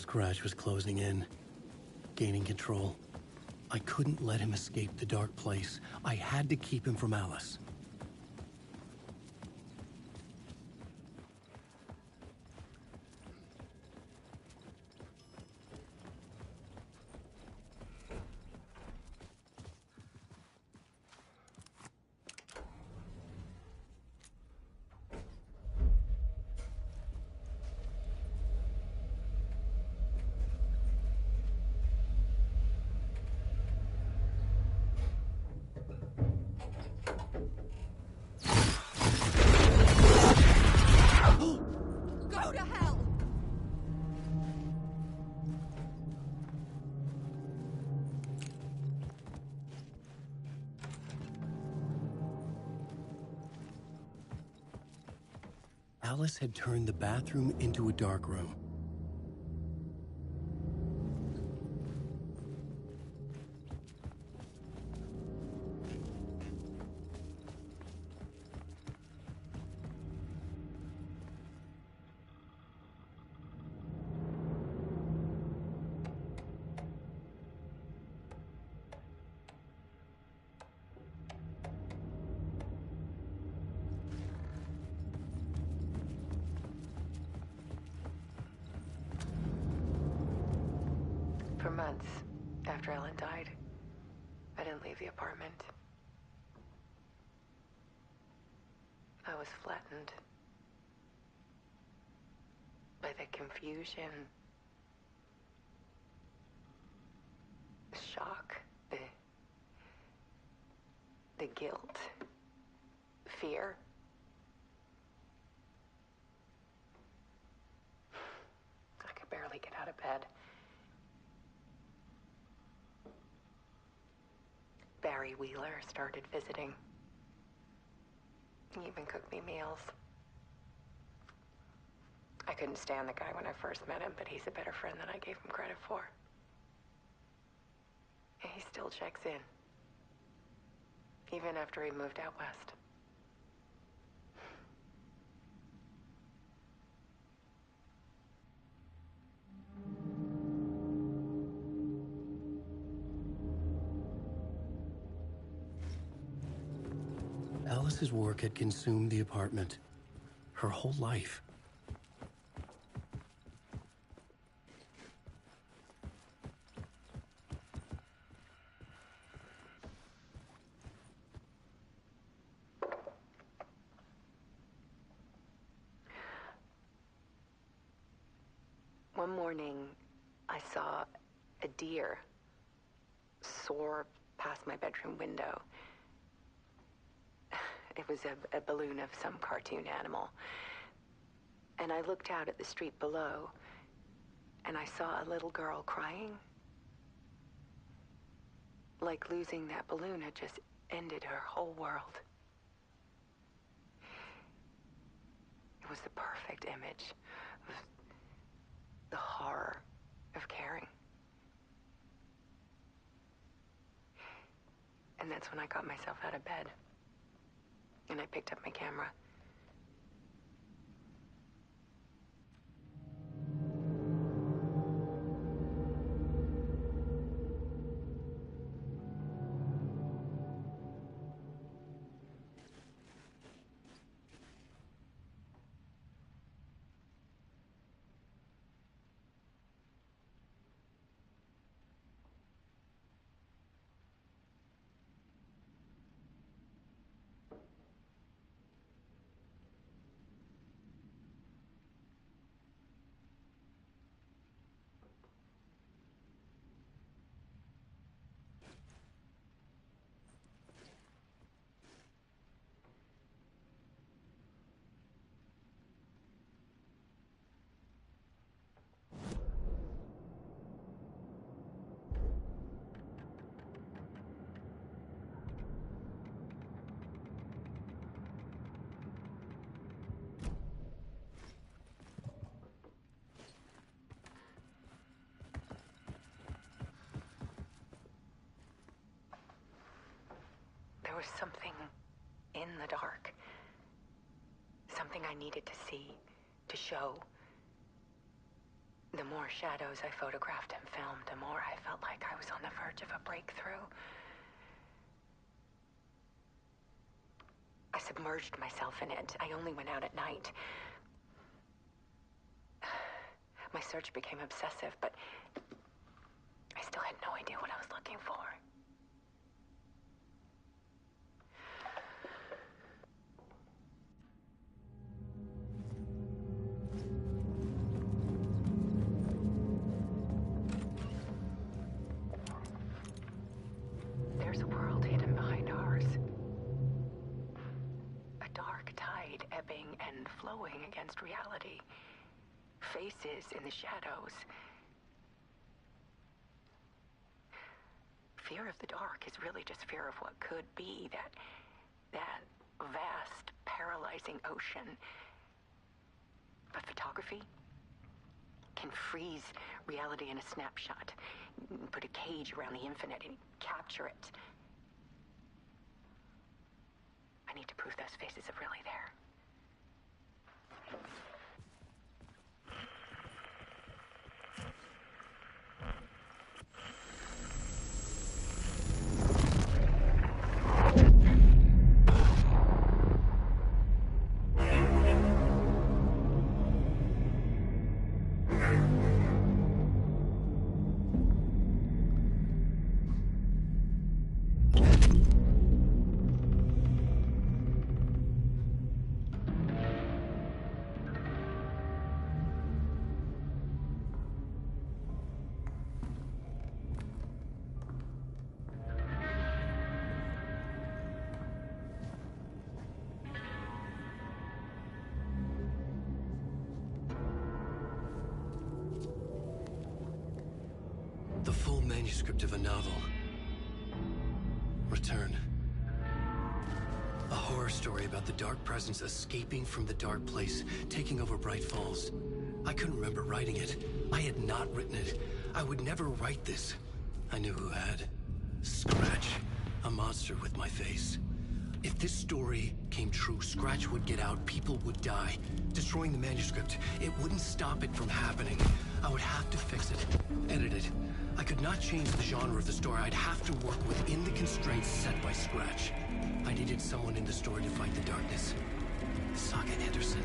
Scratch was closing in, gaining control. I couldn't let him escape the dark place. I had to keep him from Alice. Go to hell! Alice had turned the bathroom into a dark room. For months after Ellen died, I didn't leave the apartment. I was flattened by the confusion, the shock, the guilt, fear. I could barely get out of bed. Barry Wheeler started visiting. He even cooked me meals. I couldn't stand the guy when I first met him, but he's a better friend than I gave him credit for. And he still checks in, even after he moved out west. Alice's work had consumed the apartment. Her whole life. One morning, I saw a deer soar past my bedroom window. It was a balloon of some cartoon animal. And I looked out at the street below, and I saw a little girl crying. Like losing that balloon had just ended her whole world. It was the perfect image of the horror of caring. And that's when I got myself out of bed. And I picked up my camera. There was something in the dark. Something I needed to see, to show. The more shadows I photographed and filmed, the more I felt like I was on the verge of a breakthrough. I submerged myself in it. I only went out at night. My search became obsessive, but I still had no idea what I was looking for. There's a world hidden behind ours. A dark tide ebbing and flowing against reality. Faces in the shadows. Fear of the dark is really just fear of what could be, that vast, paralyzing ocean. But photography can freeze reality in a snapshot. Put a cage around the infinite and capture it. I need to prove those faces are really there. The full manuscript of a novel. Return. A horror story about the dark presence escaping from the dark place, taking over Bright Falls. I couldn't remember writing it. I had not written it. I would never write this. I knew who had. Scratch. A monster with my face. If this story came true, Scratch would get out, people would die. Destroying the manuscript, it wouldn't stop it from happening. I would have to fix it, edit it. I could not change the genre of the story. I'd have to work within the constraints set by Scratch. I needed someone in the story to fight the darkness. Saga Anderson.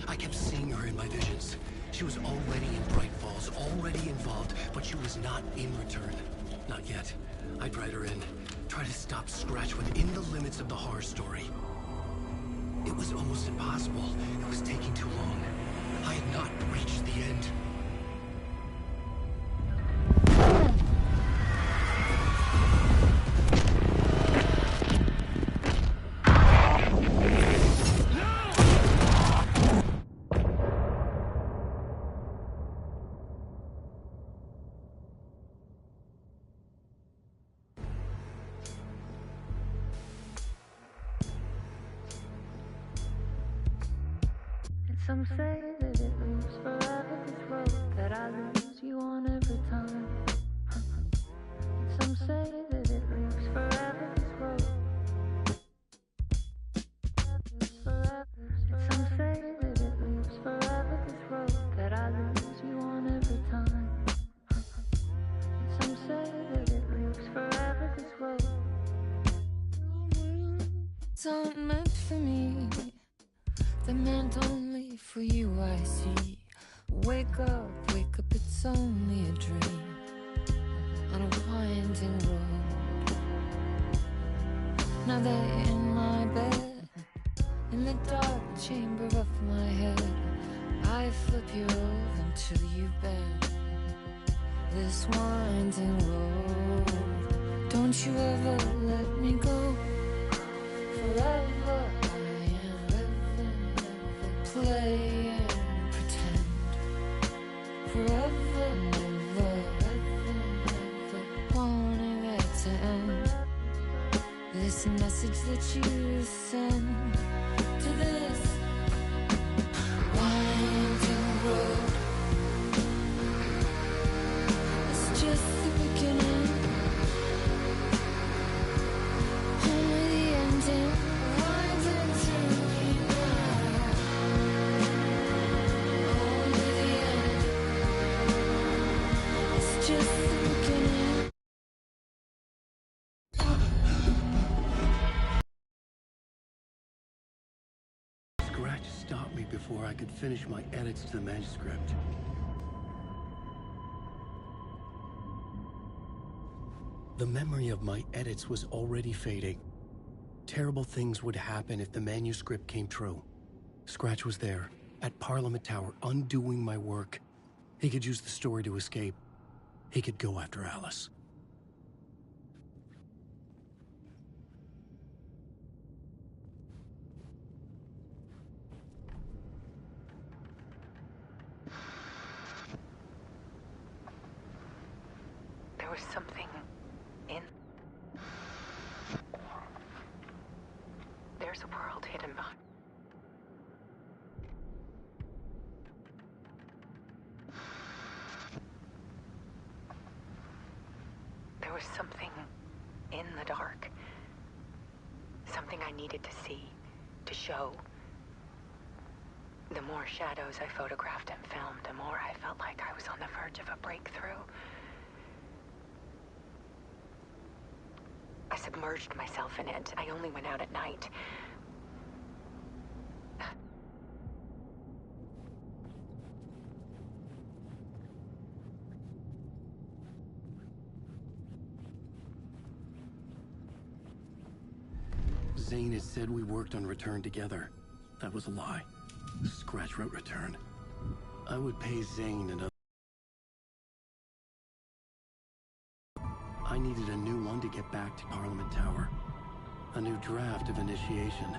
I kept seeing her in my visions. She was already in Bright Falls, already involved, but she was not in Return. Not yet. I'd write her in. Try to stop Scratch within the limits of the horror story. It was almost impossible. It was taking too long. I had not reached the end. Some say that it moves forever, this road that I lose you on every time. Some say that it moves forever, this road. Some say that it moves forever, this road that I lose you on every time. Some say that it moves forever, this road. It's not meant for me. They're meant only for you, I see. Wake up, it's only a dream on a winding road. Now they're in my bed, in the dark chamber of my head. I flip you over until you bend this winding road. Don't you ever let me go. Forever play and pretend. Forever, never, wanting it to end. This message that you send to this winding road. It's just the beginning, only the ending. Winding through me now. Only the end. where I could finish my edits to the manuscript. The memory of my edits was already fading. Terrible things would happen if the manuscript came true. Scratch was there, at Parliament Tower, undoing my work. He could use the story to escape. He could go after Alice. There was something in... There's a world hidden behind... There was something in the dark. Something I needed to see, to show. The more shadows I photographed and filmed, the more I felt like I was on the verge of a breakthrough. I submerged myself in it. I only went out at night. Zane had said we worked on Return together. That was a lie. Scratch wrote Return. I would pay Zane another... I needed a new one to get back to Parliament Tower. A new draft of Initiation.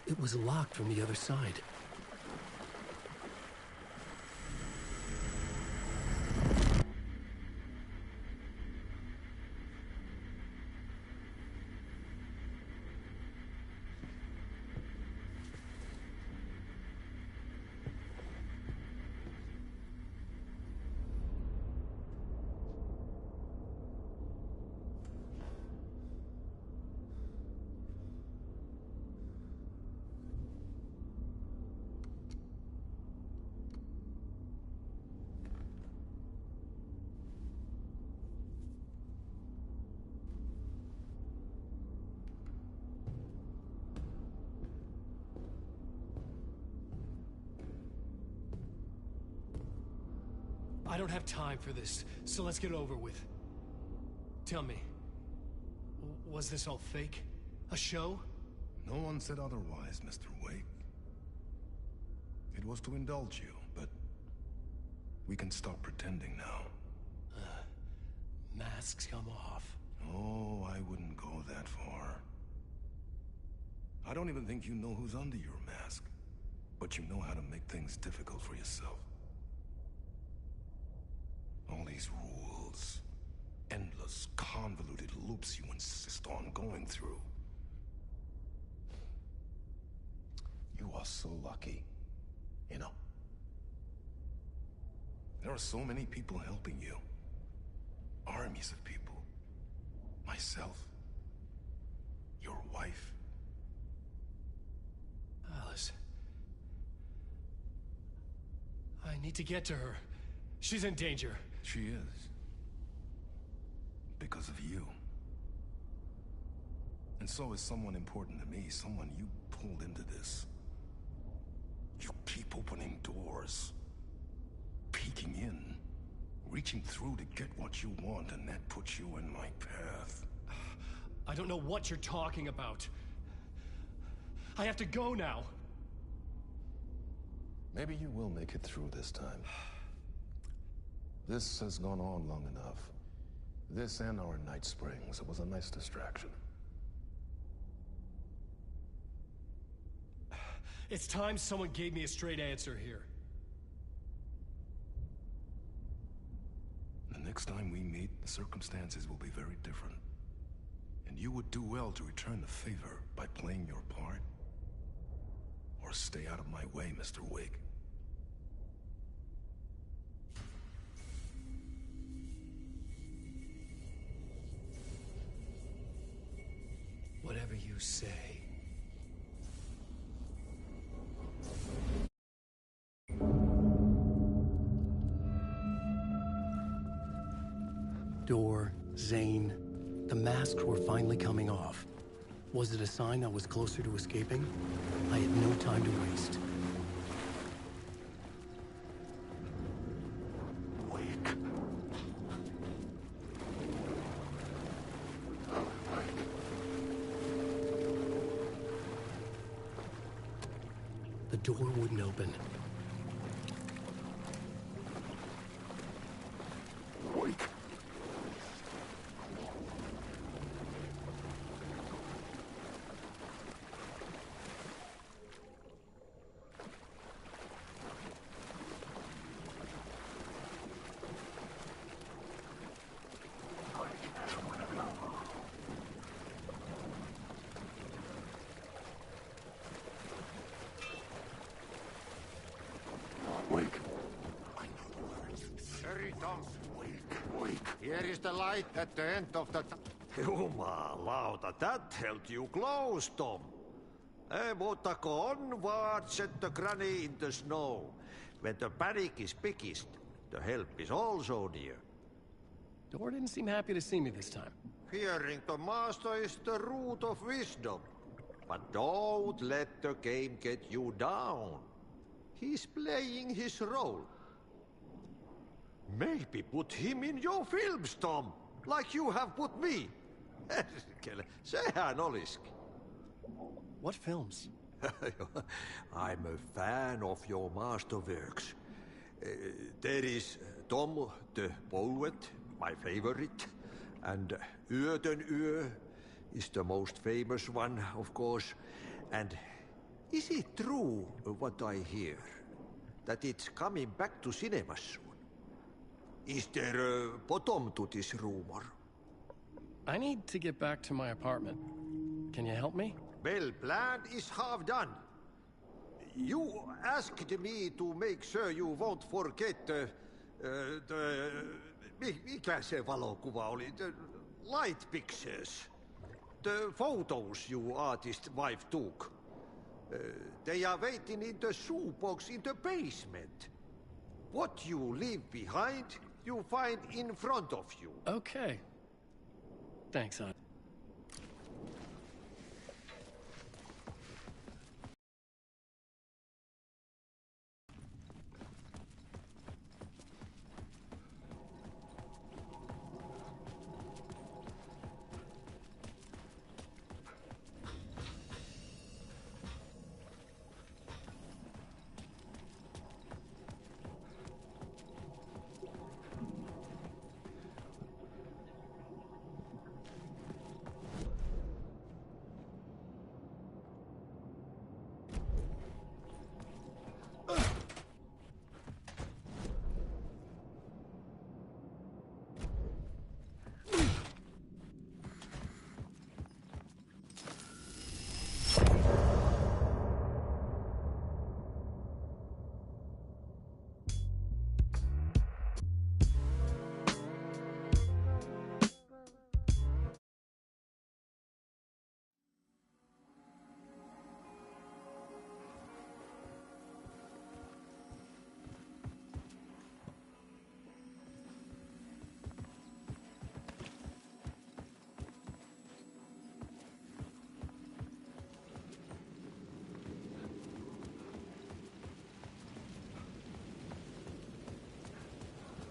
It was locked from the other side. I don't have time for this, so let's get it over with. Tell me, was this all fake? A show? No one said otherwise, Mr. Wake. It was to indulge you, but we can stop pretending now. Masks come off. Oh, I wouldn't go that far. I don't even think you know who's under your mask, but you know how to make things difficult for yourself. All these rules, endless, convoluted loops you insist on going through. You are so lucky, you know. There are so many people helping you. Armies of people. Myself. Your wife. Alice. I need to get to her. She's in danger. She is. Because of you. And so is someone important to me, someone you pulled into this. You keep opening doors. Peeking in. Reaching through to get what you want, and that puts you in my path. I don't know what you're talking about. I have to go now. Maybe you will make it through this time. This has gone on long enough. This and our Night Springs. It was a nice distraction. It's time someone gave me a straight answer here. The next time we meet, the circumstances will be very different. And you would do well to return the favor by playing your part. Or stay out of my way, Mr. Wake. Whatever you say. Door, Zane, the masks were finally coming off. Was it a sign I was closer to escaping? I had no time to waste. Wake. The door wouldn't open. Wake. Wake. Hurry, Tom. Wake. Here is the light at the end of the... Jumalauta, that held you close, Tom. Mutta go onward, said the granny in the snow. When the panic is biggest, the help is also near. Door didn't seem happy to see me this time. Fearing the master is the root of wisdom. But don't let the game get you down. He's playing his role. Maybe put him in your films, Tom, like you have put me. Sehän olisikin. What films? I'm a fan of your masterworks. There is Tom the Poet, my favorite, and Yöden Yö is the most famous one, of course. And is it true what I hear, that it's coming back to cinemas soon? Is there a bottom to this rumor? I need to get back to my apartment. Can you help me? Well, plan is half done. You asked me to make sure you won't forget mikä se valokuva oli? The light pictures. The photos you artist wife took. They are waiting in the shoebox in the basement. What you leave behind, you find in front of you. Okay. Thanks, hon.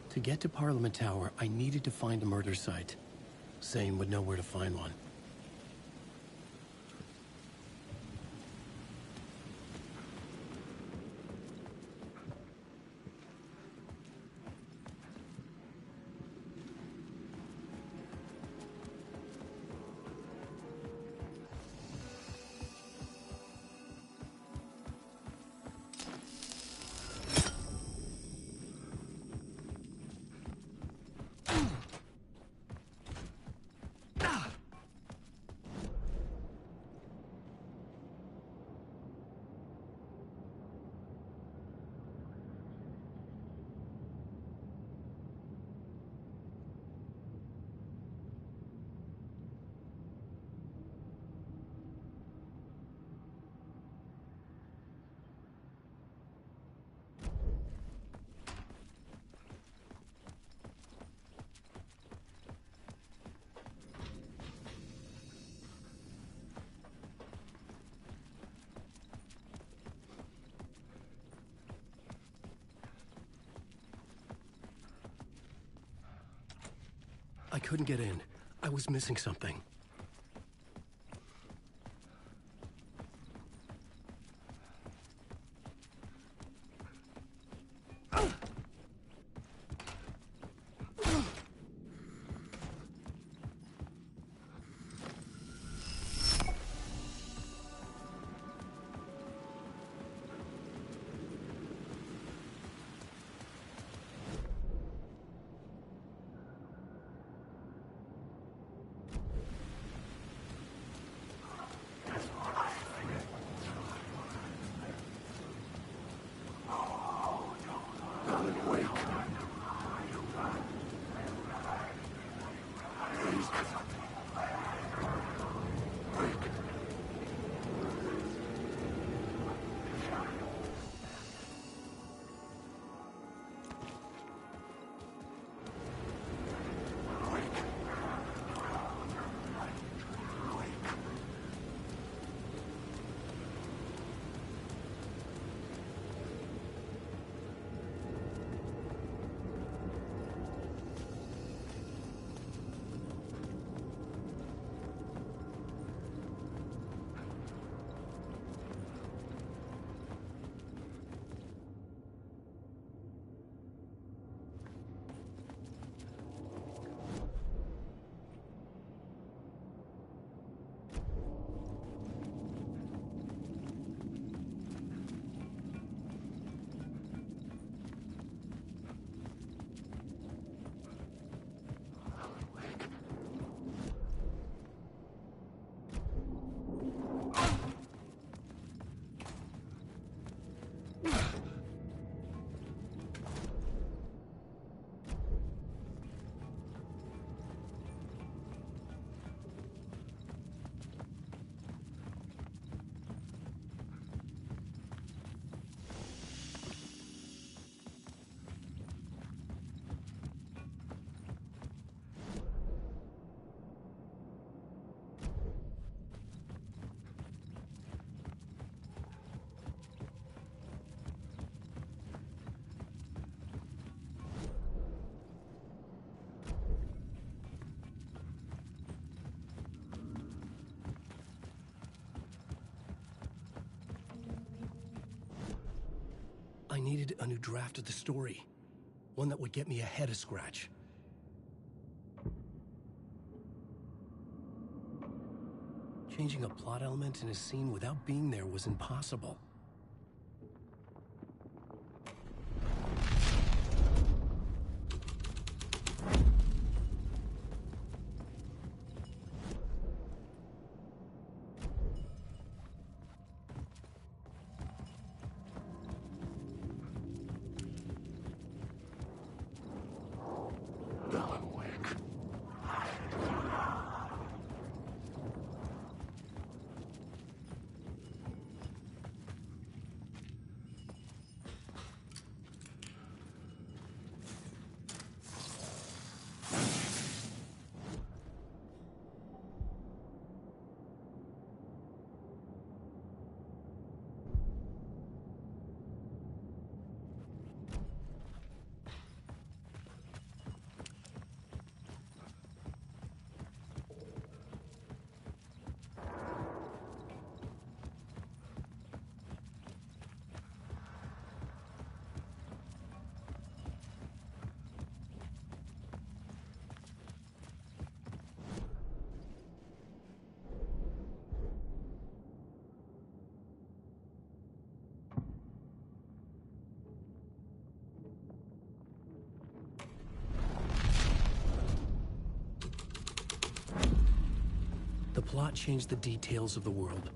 To get to Parliament Tower, I needed to find a murder site. Zane would know where to find one. I couldn't get in. I was missing something. I needed a new draft of the story. One that would get me ahead of Scratch. Changing a plot element in a scene without being there was impossible. The plot changed the details of the world.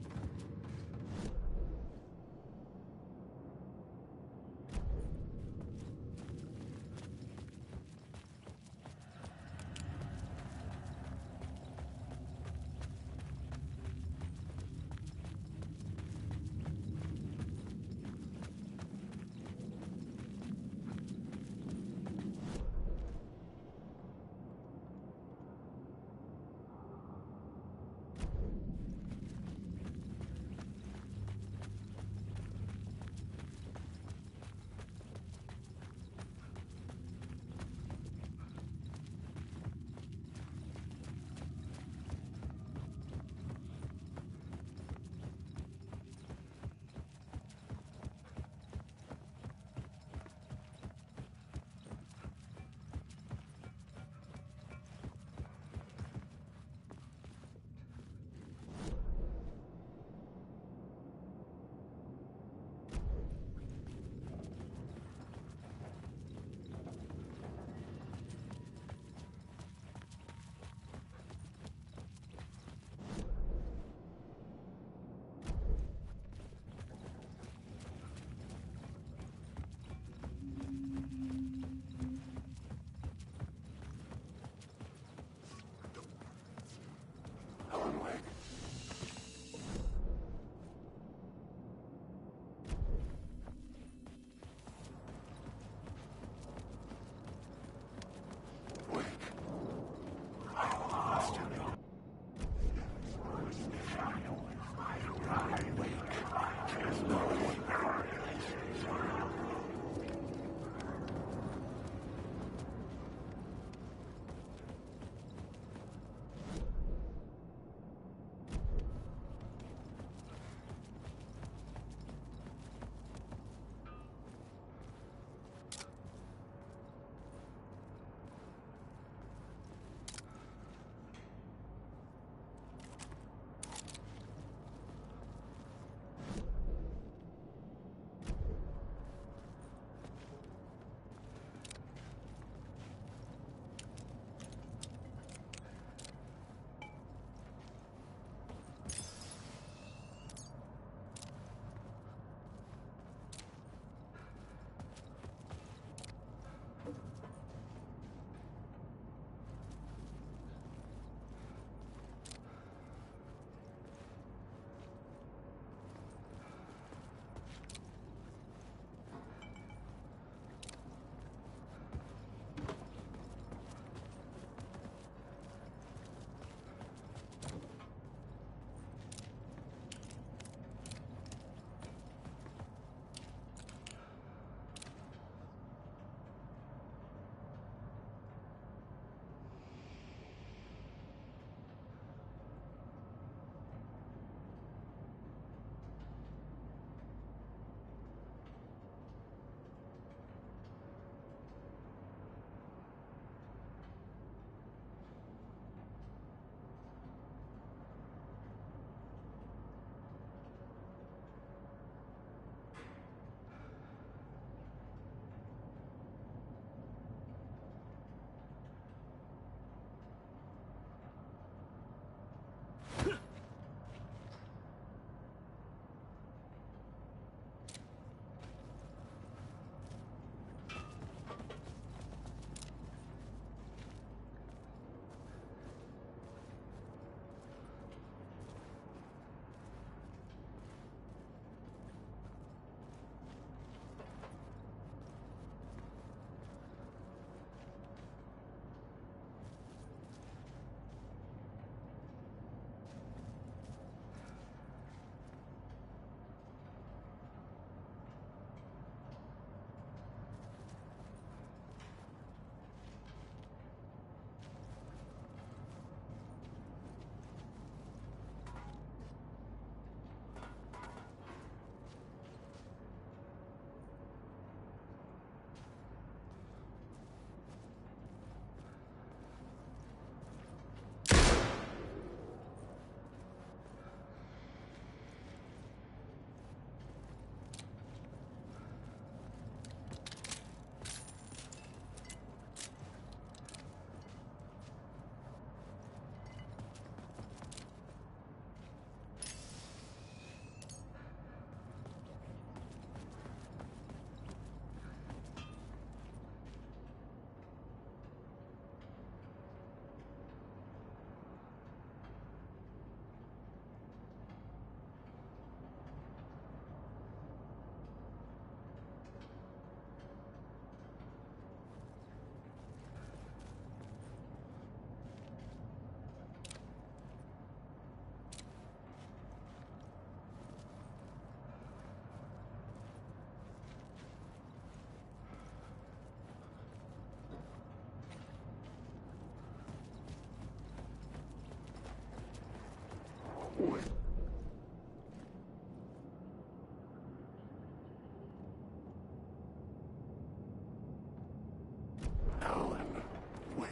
Alan, wake.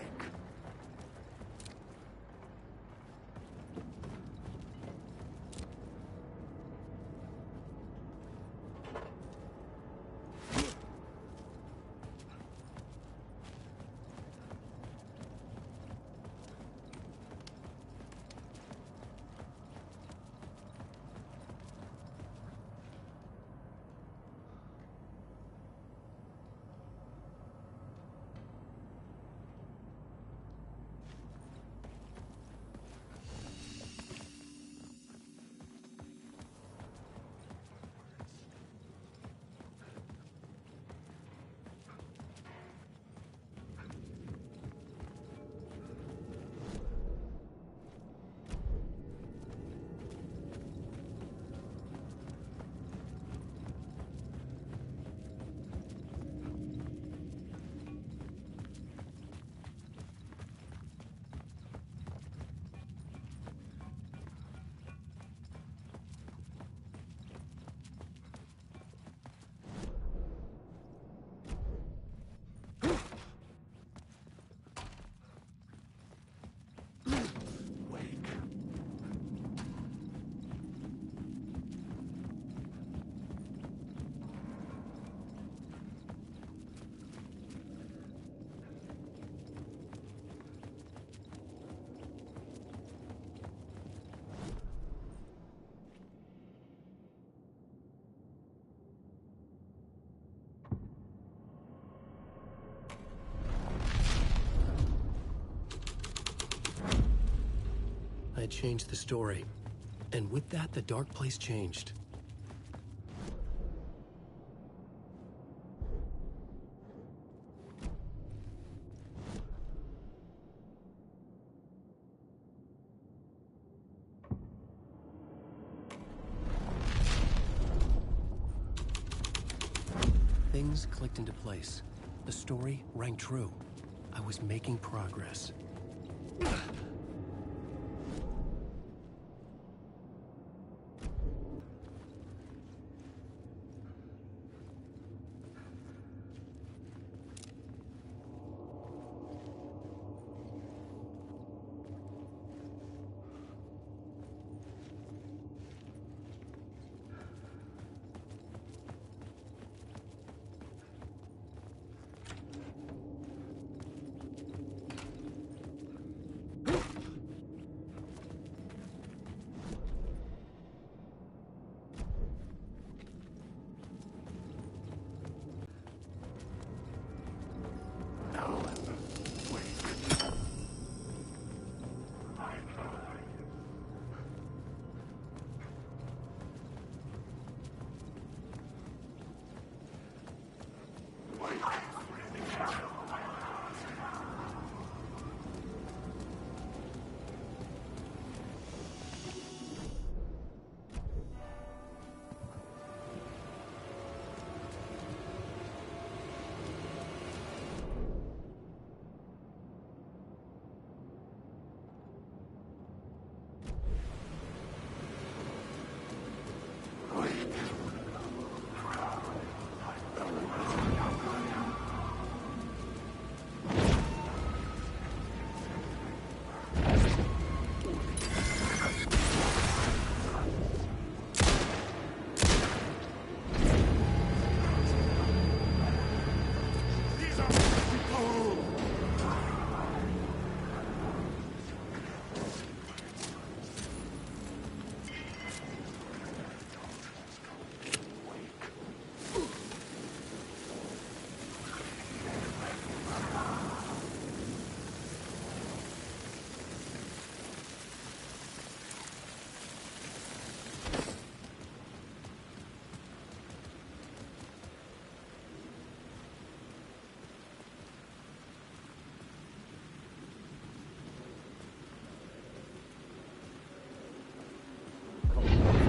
I changed the story. And with that, the dark place changed. Things clicked into place. The story rang true. I was making progress.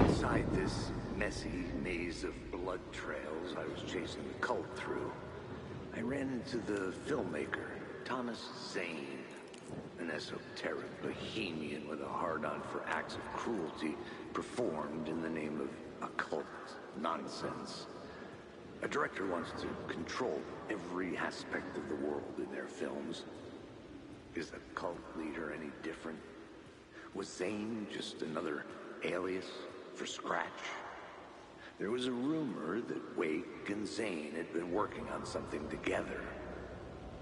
Inside this messy maze of blood trails I was chasing the cult through, I ran into the filmmaker, Thomas Zane. an esoteric bohemian with a hard-on for acts of cruelty performed in the name of occult nonsense. A director wants to control every aspect of the world in their films. Is the cult leader any different? Was Zane just another alias for Scratch? There was a rumor that Wake and Zane had been working on something together.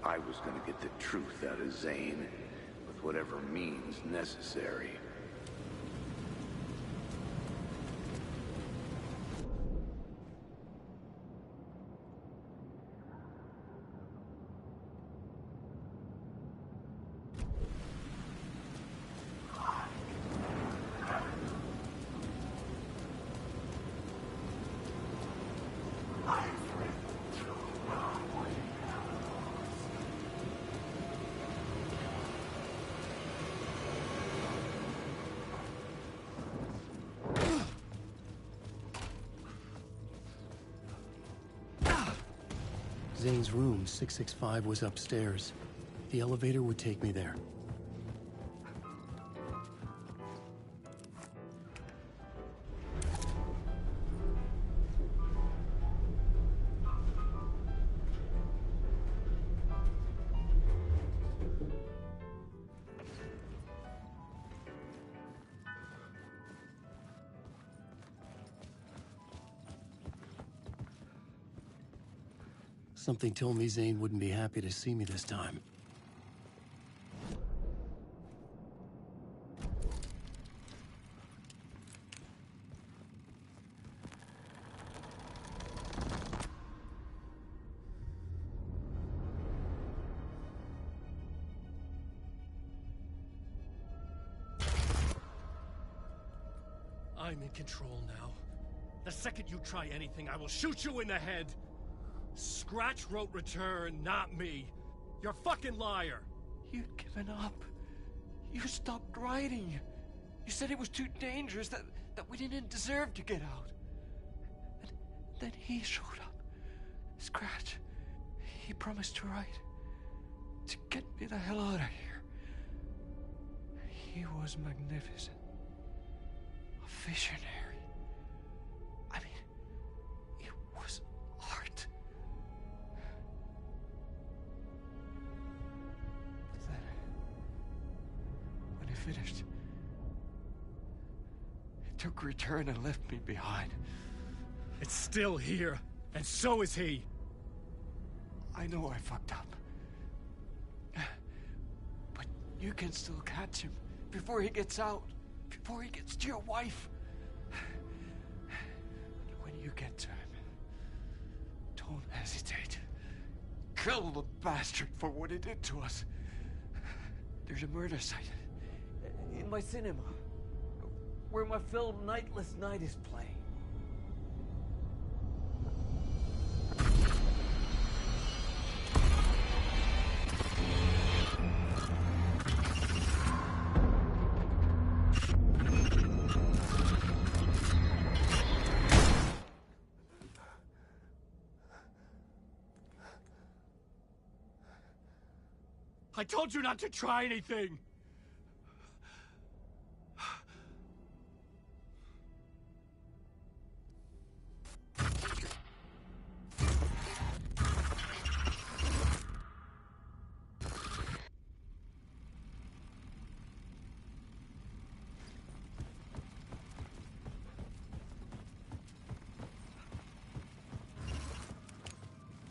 I was going to get the truth out of Zane with whatever means necessary. Zane's room, 665, was upstairs. The elevator would take me there. Something told me Zane wouldn't be happy to see me this time. I'm in control now. The second you try anything, I will shoot you in the head! Scratch wrote Return, not me. You're a fucking liar. You'd given up. You stopped writing. You said it was too dangerous, that we didn't deserve to get out. And then he showed up. Scratch. He promised to write. To get me the hell out of here. He was magnificent. A visionary. I mean, it was art. When he finished, he took Return and left me behind. It's still here, and so is he. I know I fucked up. But you can still catch him before he gets out, before he gets to your wife. When you get to him, don't hesitate. Kill the bastard for what he did to us. There's a murder site in my cinema where my film Nightless Night is playing. I told you not to try anything!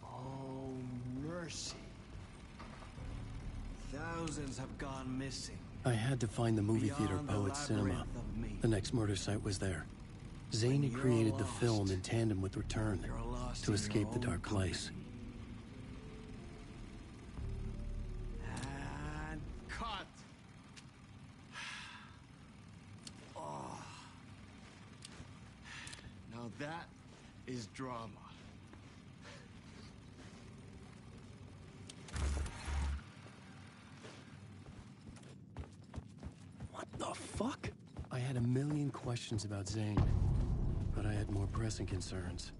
Oh, mercy. Thousands have gone missing. I had to find the movie theater Beyond the Poet Cinema. labyrinth of me. The next murder site was there. Zane had created the film in tandem with Return to escape the dark place. And cut. Oh. Now that is drama. What the fuck? I had a million questions about Zane, but I had more pressing concerns.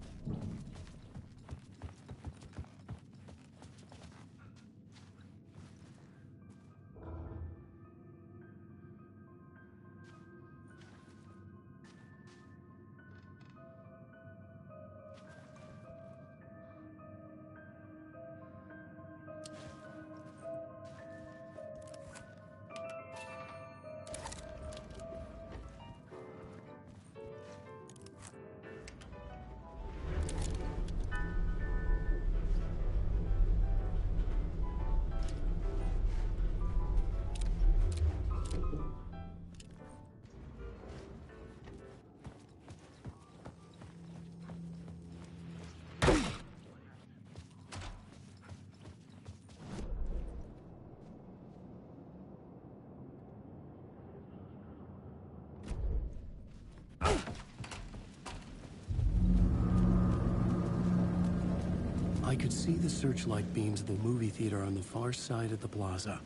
I could see the searchlight beams of the movie theater on the far side of the plaza.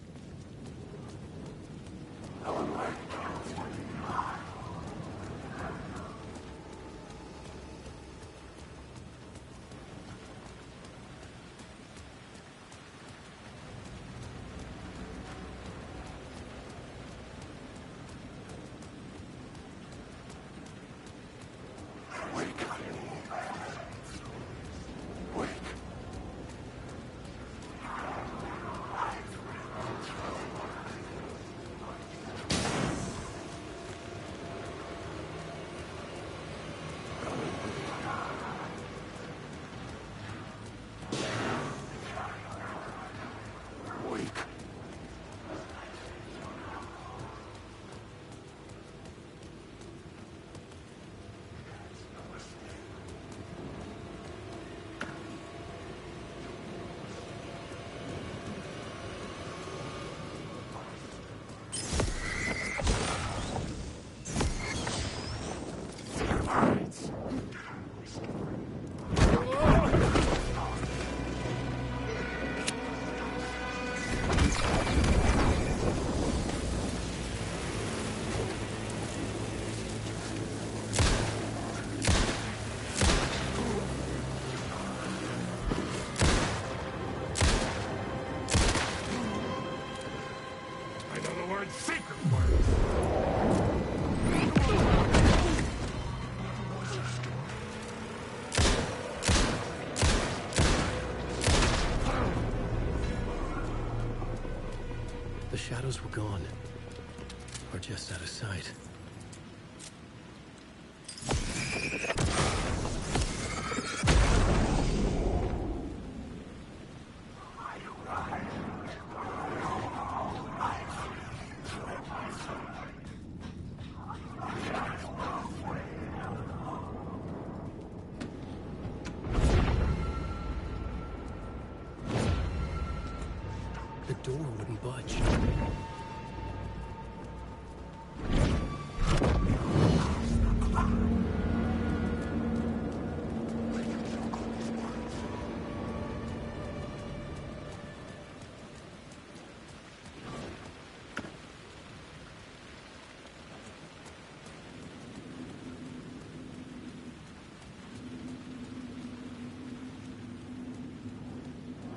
The shadows were gone, or just out of sight. The door wouldn't budge.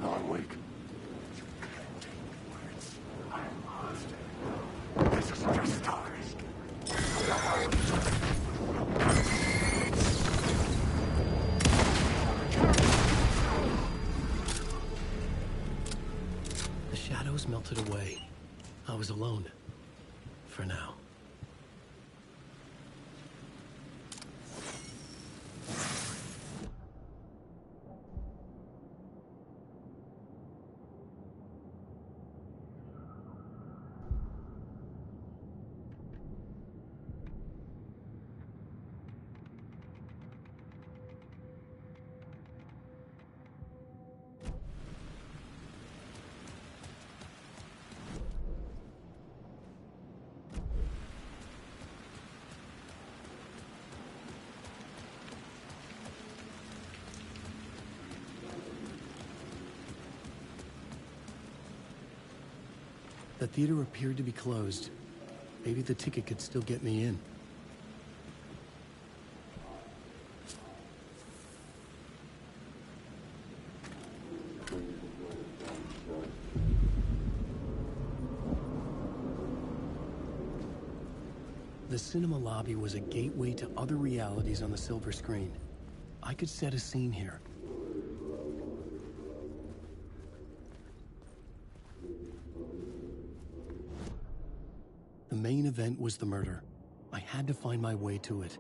Alan Wake. The shadows melted away. I was alone. For now. The theater appeared to be closed. Maybe the ticket could still get me in. The cinema lobby was a gateway to other realities on the silver screen. I could set a scene here. The main event was the murder. I had to find my way to it.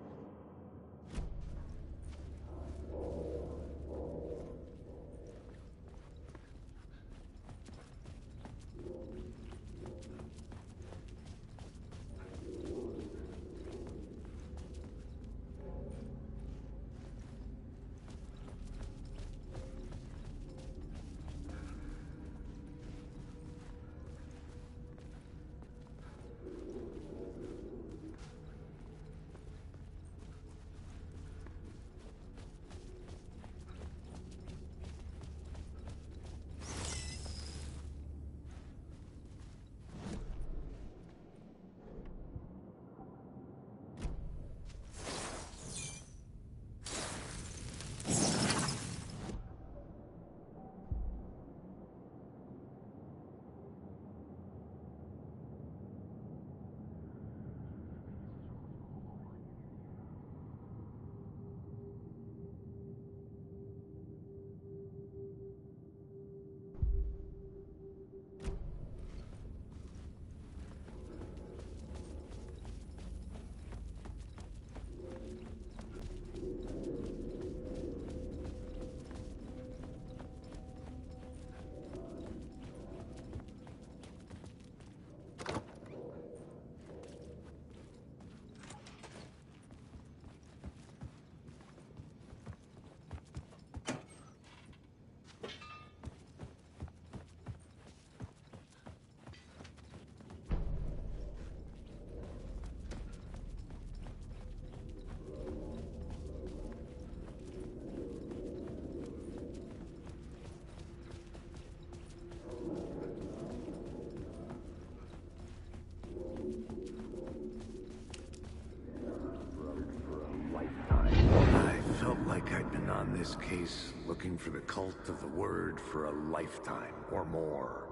this case looking for the cult of the word for a lifetime or more.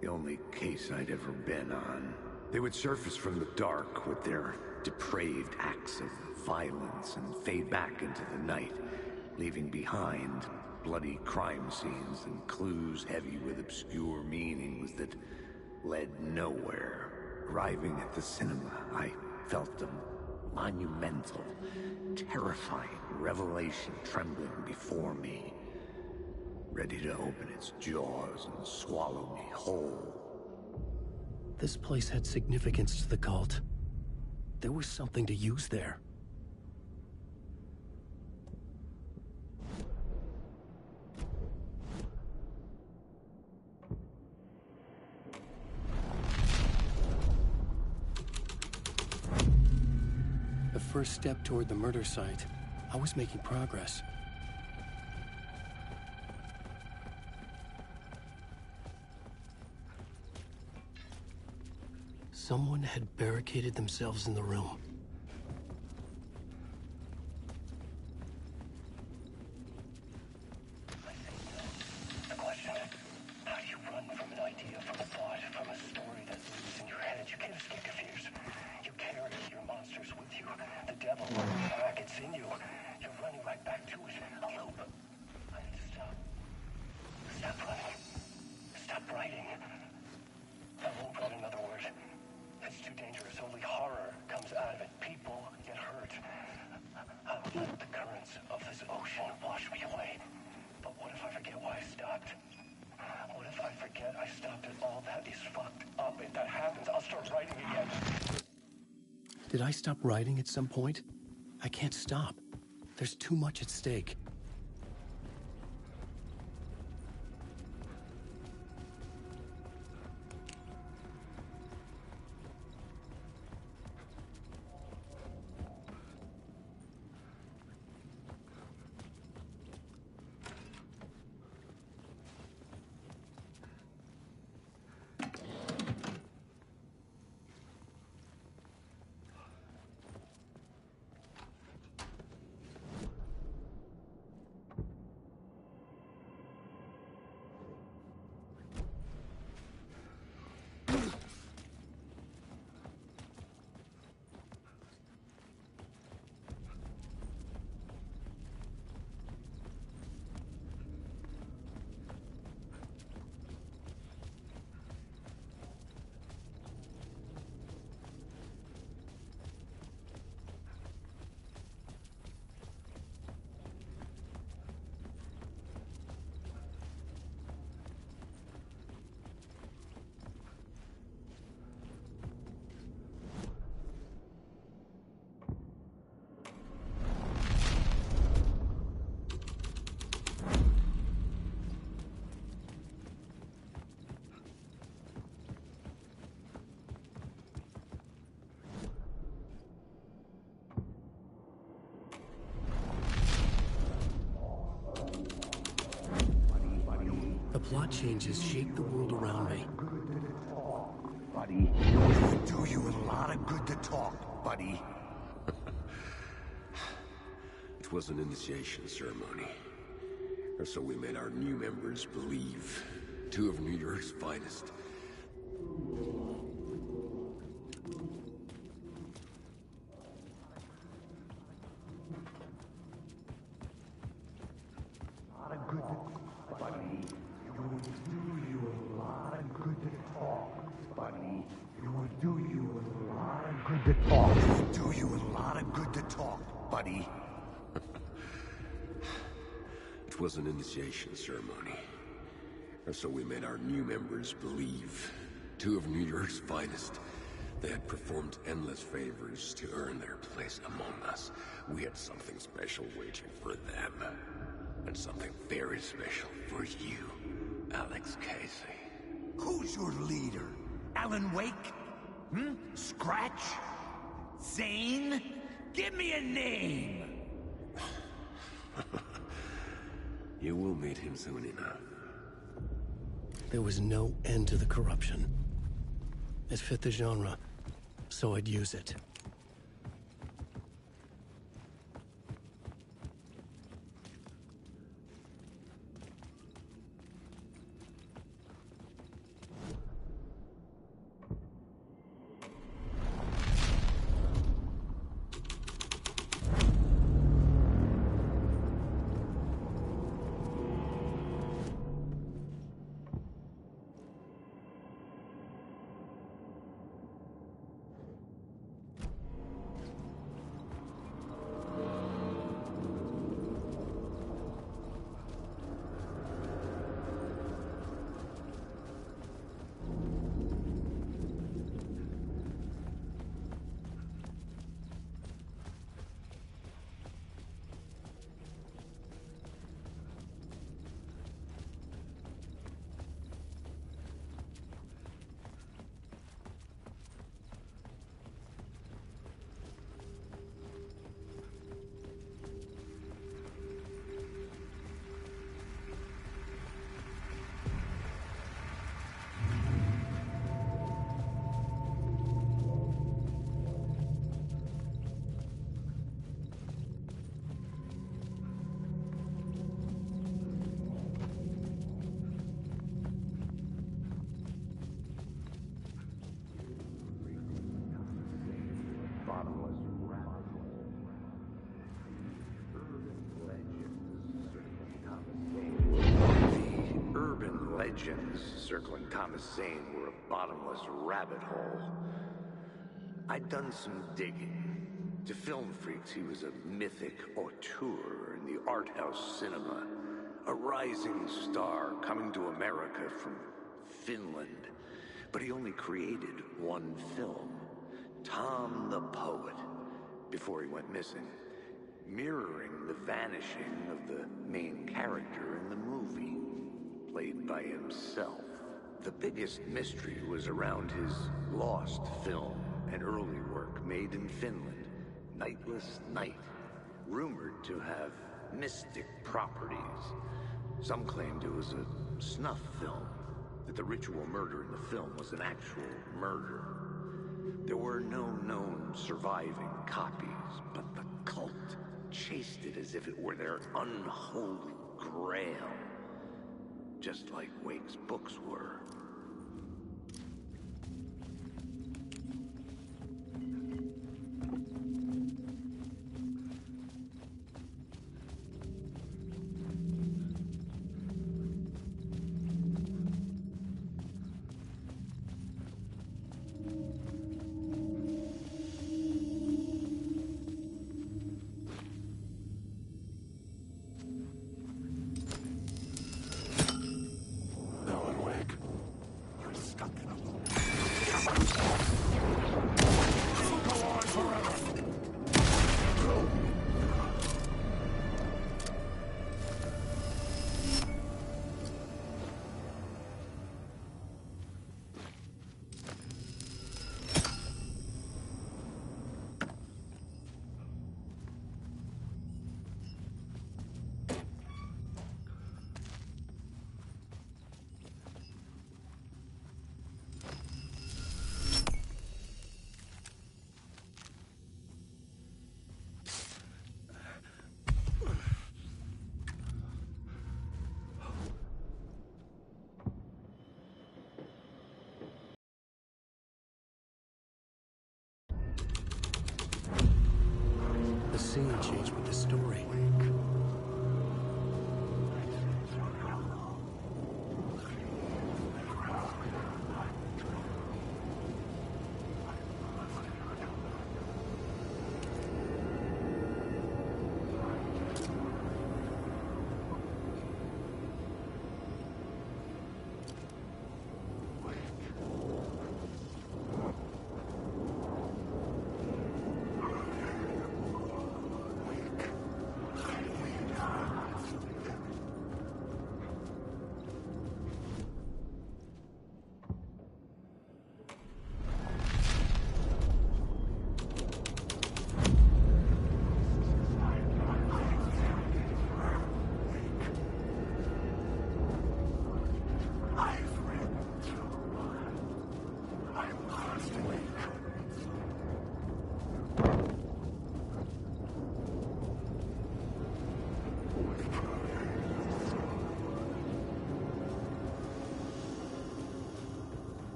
The only case I'd ever been on. They would surface from the dark with their depraved acts of violence and fade back into the night, leaving behind bloody crime scenes and clues heavy with obscure meanings that led nowhere. Arriving at the cinema, I felt a monumental, terrifying revelation trembling before me, ready to open its jaws and swallow me whole. This place had significance to the cult. There was something to use there. The first step toward the murder site. I was making progress. Someone had barricaded themselves in the room. The question, how do you run from an idea, from a thought, from a story that lives in your head? You can't escape your fears. You carry your monsters with you. The devil, back, it's in you. You're running right back to it. A loop. I had to stop. Stop running. Stop writing. I won't write another word. It's too dangerous. Only horror comes out of it. People get hurt. I'll let the currents of this ocean wash me away. But what if I forget why I stopped? What if I forget I stopped at all that is fucked up? If that happens, I'll start writing again. Did I stop writing at some point? I can't stop. There's too much at stake. Plot changes shape the world around me. Buddy, it do you a lot of good to talk, buddy. It was an initiation ceremony. Or so we made our new members believe. 2 of New York's finest. Do you a lot of good to talk, buddy. It was an initiation ceremony. Or so we made our new members believe. 2 of New York's finest. They had performed endless favors to earn their place among us. We had something special waiting for them. And something very special for you, Alex Casey. Who's your leader? Alan Wake? Scratch? Zane? Give me a name! You will meet him soon enough. There was no end to the corruption. It fit the genre, so I'd use it. legends circling Thomas Zane were a bottomless rabbit hole. I'd done some digging. To film freaks, he was a mythic auteur in the art house cinema. A rising star coming to America from Finland. But he only created one film, Tom the Poet, before he went missing, mirroring the vanishing of the main character in the movie, played by himself. The biggest mystery was around his lost film, an early work made in Finland, Nightless Night, rumored to have mystic properties. Some claimed it was a snuff film, that the ritual murder in the film was an actual murder. There were no known surviving copies, but the cult chased it as if it were their unholy grail, just like Wake's books were. The scene changed with the story.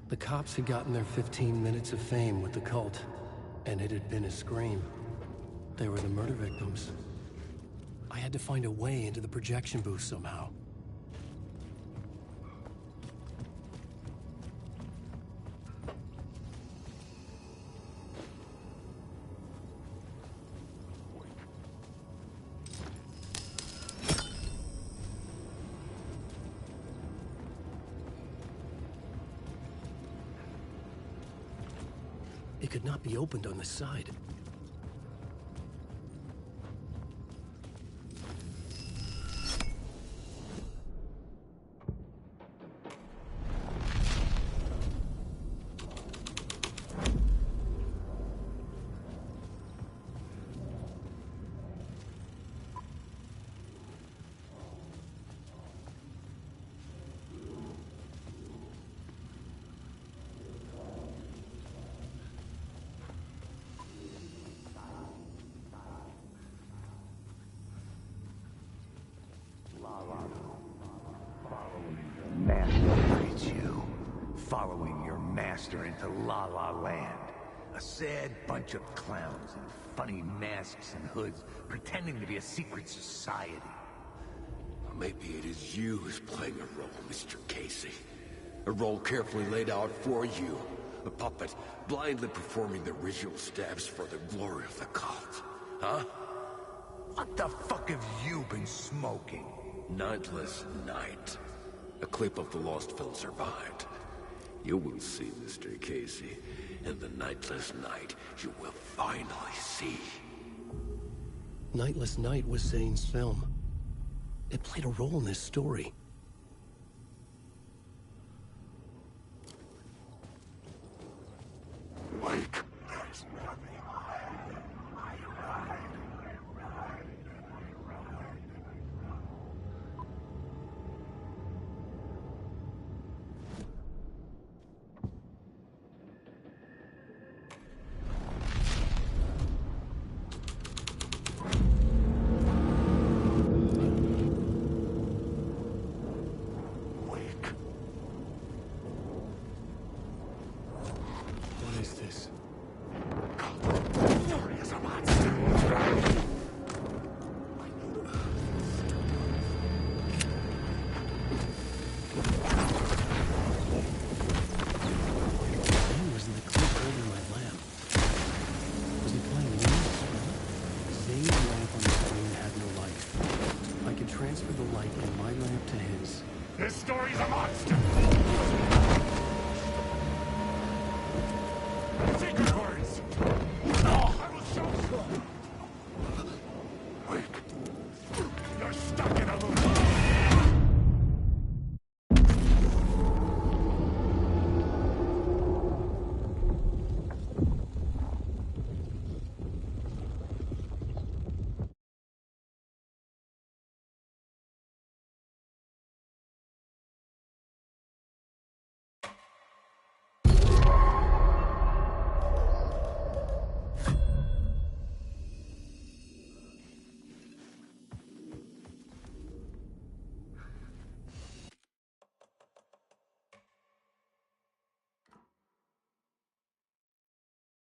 The cops had gotten their 15 minutes of fame with the cult, and it had been a scream. They were the murder victims. I had to find a way into the projection booth somehow. It could not be opened on the side. Following your master into La La Land, A sad bunch of clowns in funny masks and hoods, pretending to be a secret society. Maybe it is you who's playing a role, Mr. Casey. A role carefully laid out for you. A puppet blindly performing the ritual steps for the glory of the cult. Huh? What the fuck have you been smoking? Nightless Night. A clip of the lost film survived. You will see, Mr. Casey. In the Nightless Night, you will finally see. Nightless Night was Zane's film. It played a role in this story. Wake. What is this? Zane was in the clip holding my lamp. Was he playing music? Zane's lamp on the screen had no light. I could transfer the light in my lamp to his. This story's a monster! Secret